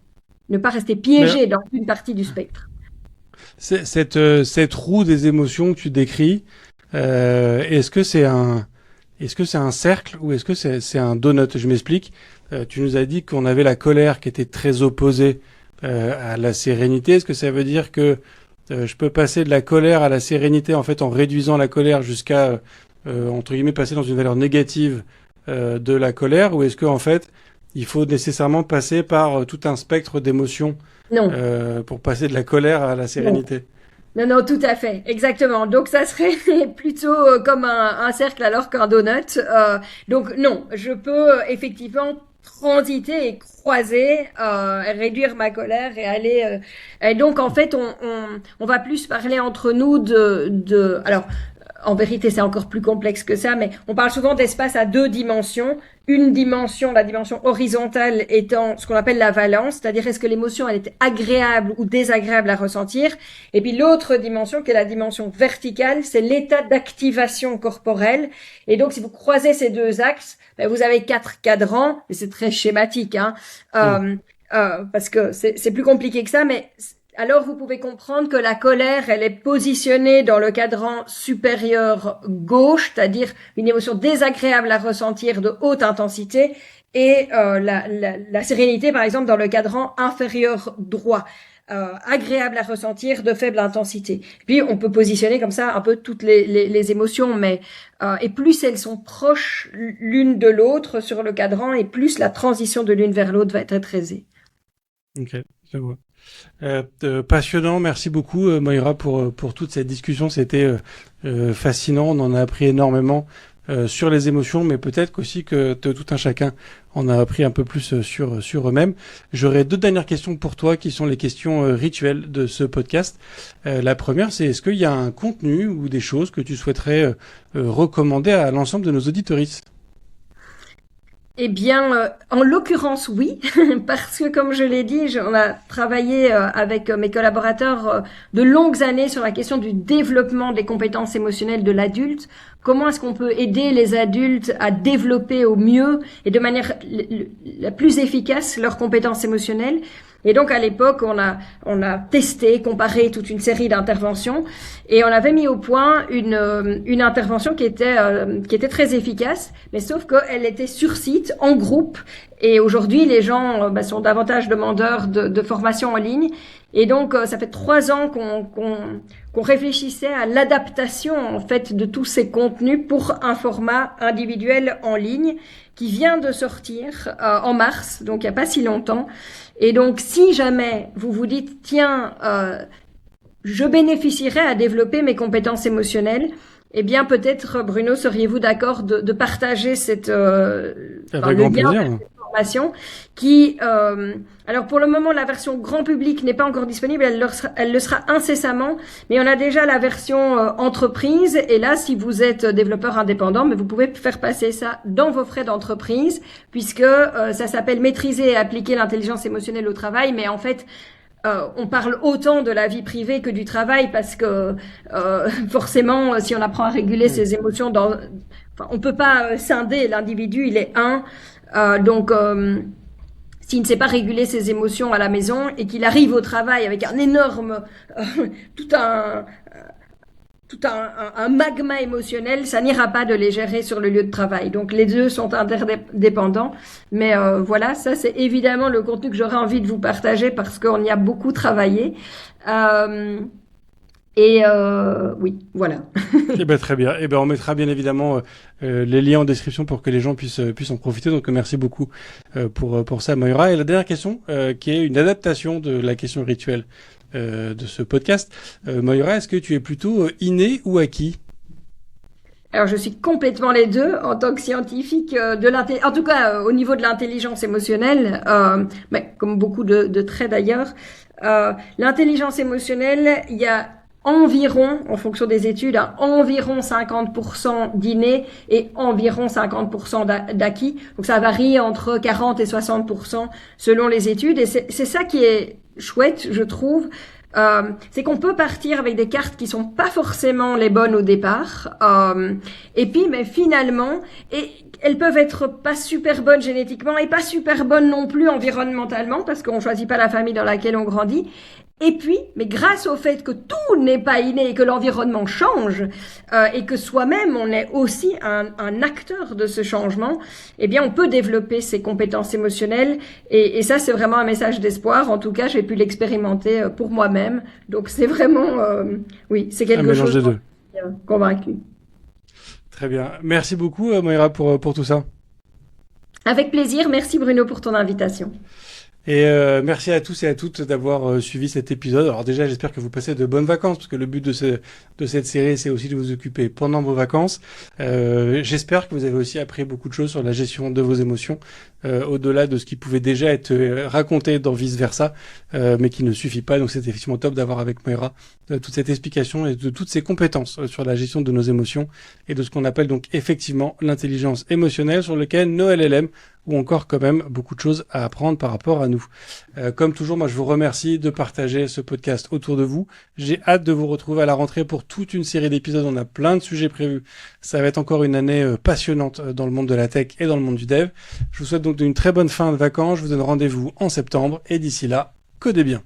Ne pas rester piégé dans une partie du spectre. Cette roue des émotions que tu décris, Est-ce que c'est un cercle ou est-ce que c'est un donut? Je m'explique. Tu nous as dit qu'on avait la colère qui était très opposée à la sérénité. Est-ce que ça veut dire que je peux passer de la colère à la sérénité en fait en réduisant la colère jusqu'à entre guillemets passer dans une valeur négative de la colère, ou est-ce que en fait il faut nécessairement passer par tout un spectre d'émotions Non. pour passer de la colère à la sérénité? Non, non, tout à fait, exactement. Donc ça serait plutôt comme un cercle alors qu'un donut. Donc non, je peux effectivement transiter et croiser, réduire ma colère et aller. Et donc en fait, on va plus parler entre nous de. Alors en vérité, c'est encore plus complexe que ça, mais on parle souvent d'espace à deux dimensions. Une dimension, la dimension horizontale étant ce qu'on appelle la valence, c'est-à-dire est-ce que l'émotion elle est agréable ou désagréable à ressentir. Et puis l'autre dimension, qui est la dimension verticale, c'est l'état d'activation corporelle. Et donc si vous croisez ces deux axes, ben, vous avez 4 cadrans, et c'est très schématique, hein, parce que c'est plus compliqué que ça, mais alors vous pouvez comprendre que la colère, elle est positionnée dans le cadran supérieur gauche, c'est-à-dire une émotion désagréable à ressentir de haute intensité, et la sérénité, par exemple, dans le cadran inférieur droit, agréable à ressentir de faible intensité. Puis on peut positionner comme ça un peu toutes les émotions, mais et plus elles sont proches l'une de l'autre sur le cadran, et plus la transition de l'une vers l'autre va être aisée. Ok, je vois. Passionnant, merci beaucoup Moira pour toute cette discussion, c'était fascinant, on en a appris énormément sur les émotions, mais peut-être qu'aussi que tout un chacun en a appris un peu plus sur eux-mêmes. J'aurais 2 dernières questions pour toi qui sont les questions rituelles de ce podcast. La première, c'est est-ce qu'il y a un contenu ou des choses que tu souhaiterais recommander à l'ensemble de nos auditoristes? Eh bien, en l'occurrence, oui, parce que comme je l'ai dit, on a travaillé avec mes collaborateurs de longues années sur la question du développement des compétences émotionnelles de l'adulte. Comment est-ce qu'on peut aider les adultes à développer au mieux et de manière la plus efficace leurs compétences émotionnelles? Et donc à l'époque, on a testé, comparé toute une série d'interventions, et on avait mis au point une intervention qui était très efficace, mais sauf qu'elle était sur site, en groupe. Et aujourd'hui, les gens sont davantage demandeurs de formation en ligne. Et donc, ça fait 3 ans qu'on réfléchissait à l'adaptation en fait de tous ces contenus pour un format individuel en ligne qui vient de sortir en mars, donc il n'y a pas si longtemps. Et donc, si jamais vous vous dites, tiens, je bénéficierais à développer mes compétences émotionnelles, eh bien, peut-être, Bruno, seriez-vous d'accord de partager le lien plaisir. de cette formation qui, alors pour le moment, la version grand public n'est pas encore disponible, elle le sera incessamment, mais on a déjà la version entreprise, et là, si vous êtes développeur indépendant, mais vous pouvez faire passer ça dans vos frais d'entreprise, puisque ça s'appelle maîtriser et appliquer l'intelligence émotionnelle au travail, mais en fait, on parle autant de la vie privée que du travail, parce que forcément, si on apprend à réguler ses émotions, on peut pas scinder l'individu, il est un. Donc, s'il ne sait pas réguler ses émotions à la maison et qu'il arrive au travail avec un énorme, tout un magma émotionnel, ça n'ira pas de les gérer sur le lieu de travail. Donc les deux sont interdépendants. Mais voilà, ça c'est évidemment le contenu que j'aurais envie de vous partager parce qu'on y a beaucoup travaillé. Oui, voilà. Eh ben, très bien. Eh ben, on mettra bien évidemment les liens en description pour que les gens puissent en profiter. Donc merci beaucoup pour ça, Moira. Et la dernière question, qui est une adaptation de la question rituelle de ce podcast. Moira, est-ce que tu es plutôt inné ou acquis? Alors, je suis complètement les deux en tant que scientifique en tout cas au niveau de l'intelligence émotionnelle, mais comme beaucoup de traits d'ailleurs. L'intelligence émotionnelle, il y a environ, en fonction des études, environ 50% d'inné et environ 50% d'acquis. Donc ça varie entre 40 et 60% selon les études. Et c'est ça qui est chouette, je trouve. C'est qu'on peut partir avec des cartes qui sont pas forcément les bonnes au départ, et puis mais finalement, et elles peuvent être pas super bonnes génétiquement et pas super bonnes non plus environnementalement, parce qu'on choisit pas la famille dans laquelle on grandit. Et puis, mais grâce au fait que tout n'est pas inné et que l'environnement change, et que soi-même on est aussi un acteur de ce changement, eh bien on peut développer ces compétences émotionnelles. Et ça, c'est vraiment un message d'espoir. En tout cas, j'ai pu l'expérimenter pour moi-même. Donc c'est vraiment, oui, c'est quelque chose dont je suis convaincue. Très bien. Merci beaucoup, Moira, pour tout ça. Avec plaisir. Merci Bruno pour ton invitation. Et merci à tous et à toutes d'avoir suivi cet épisode. Alors déjà, j'espère que vous passez de bonnes vacances, parce que le but de cette série, c'est aussi de vous occuper pendant vos vacances. J'espère que vous avez aussi appris beaucoup de choses sur la gestion de vos émotions, au-delà de ce qui pouvait déjà être raconté dans Vice Versa, mais qui ne suffit pas. Donc c'est effectivement top d'avoir avec Moira toute cette explication et de toutes ces compétences sur la gestion de nos émotions et de ce qu'on appelle donc effectivement l'intelligence émotionnelle, sur lequel nos LLM ou encore quand même beaucoup de choses à apprendre par rapport à nous. Comme toujours, moi je vous remercie de partager ce podcast autour de vous. J'ai hâte de vous retrouver à la rentrée pour toute une série d'épisodes. On a plein de sujets prévus. Ça va être encore une année passionnante dans le monde de la tech et dans le monde du dev. Je vous souhaite donc une très bonne fin de vacances. Je vous donne rendez-vous en septembre et d'ici là, codez bien.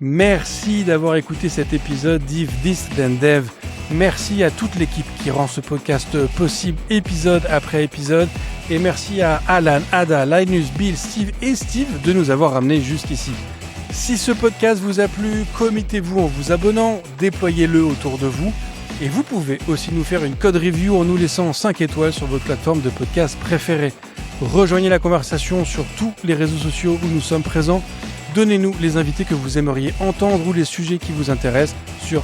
Merci d'avoir écouté cet épisode d'If This Then Dev. Merci à toute l'équipe qui rend ce podcast possible épisode après épisode. Et merci à Alan, Ada, Linus, Bill, Steve et Steve de nous avoir ramenés jusqu'ici. Si ce podcast vous a plu, committez-vous en vous abonnant, déployez-le autour de vous. Et vous pouvez aussi nous faire une code review en nous laissant 5 étoiles sur votre plateforme de podcast préférée. Rejoignez la conversation sur tous les réseaux sociaux où nous sommes présents. Donnez-nous les invités que vous aimeriez entendre ou les sujets qui vous intéressent sur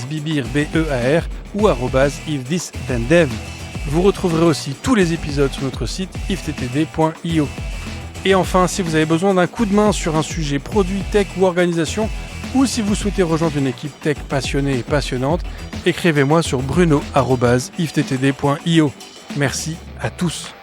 @bibir BEAR ou @ifthisdendev. Vous retrouverez aussi tous les épisodes sur notre site ifttt.io. Et enfin, si vous avez besoin d'un coup de main sur un sujet produit, tech ou organisation, ou si vous souhaitez rejoindre une équipe tech passionnée et passionnante, écrivez-moi sur bruno@ifttt.io. Merci à tous.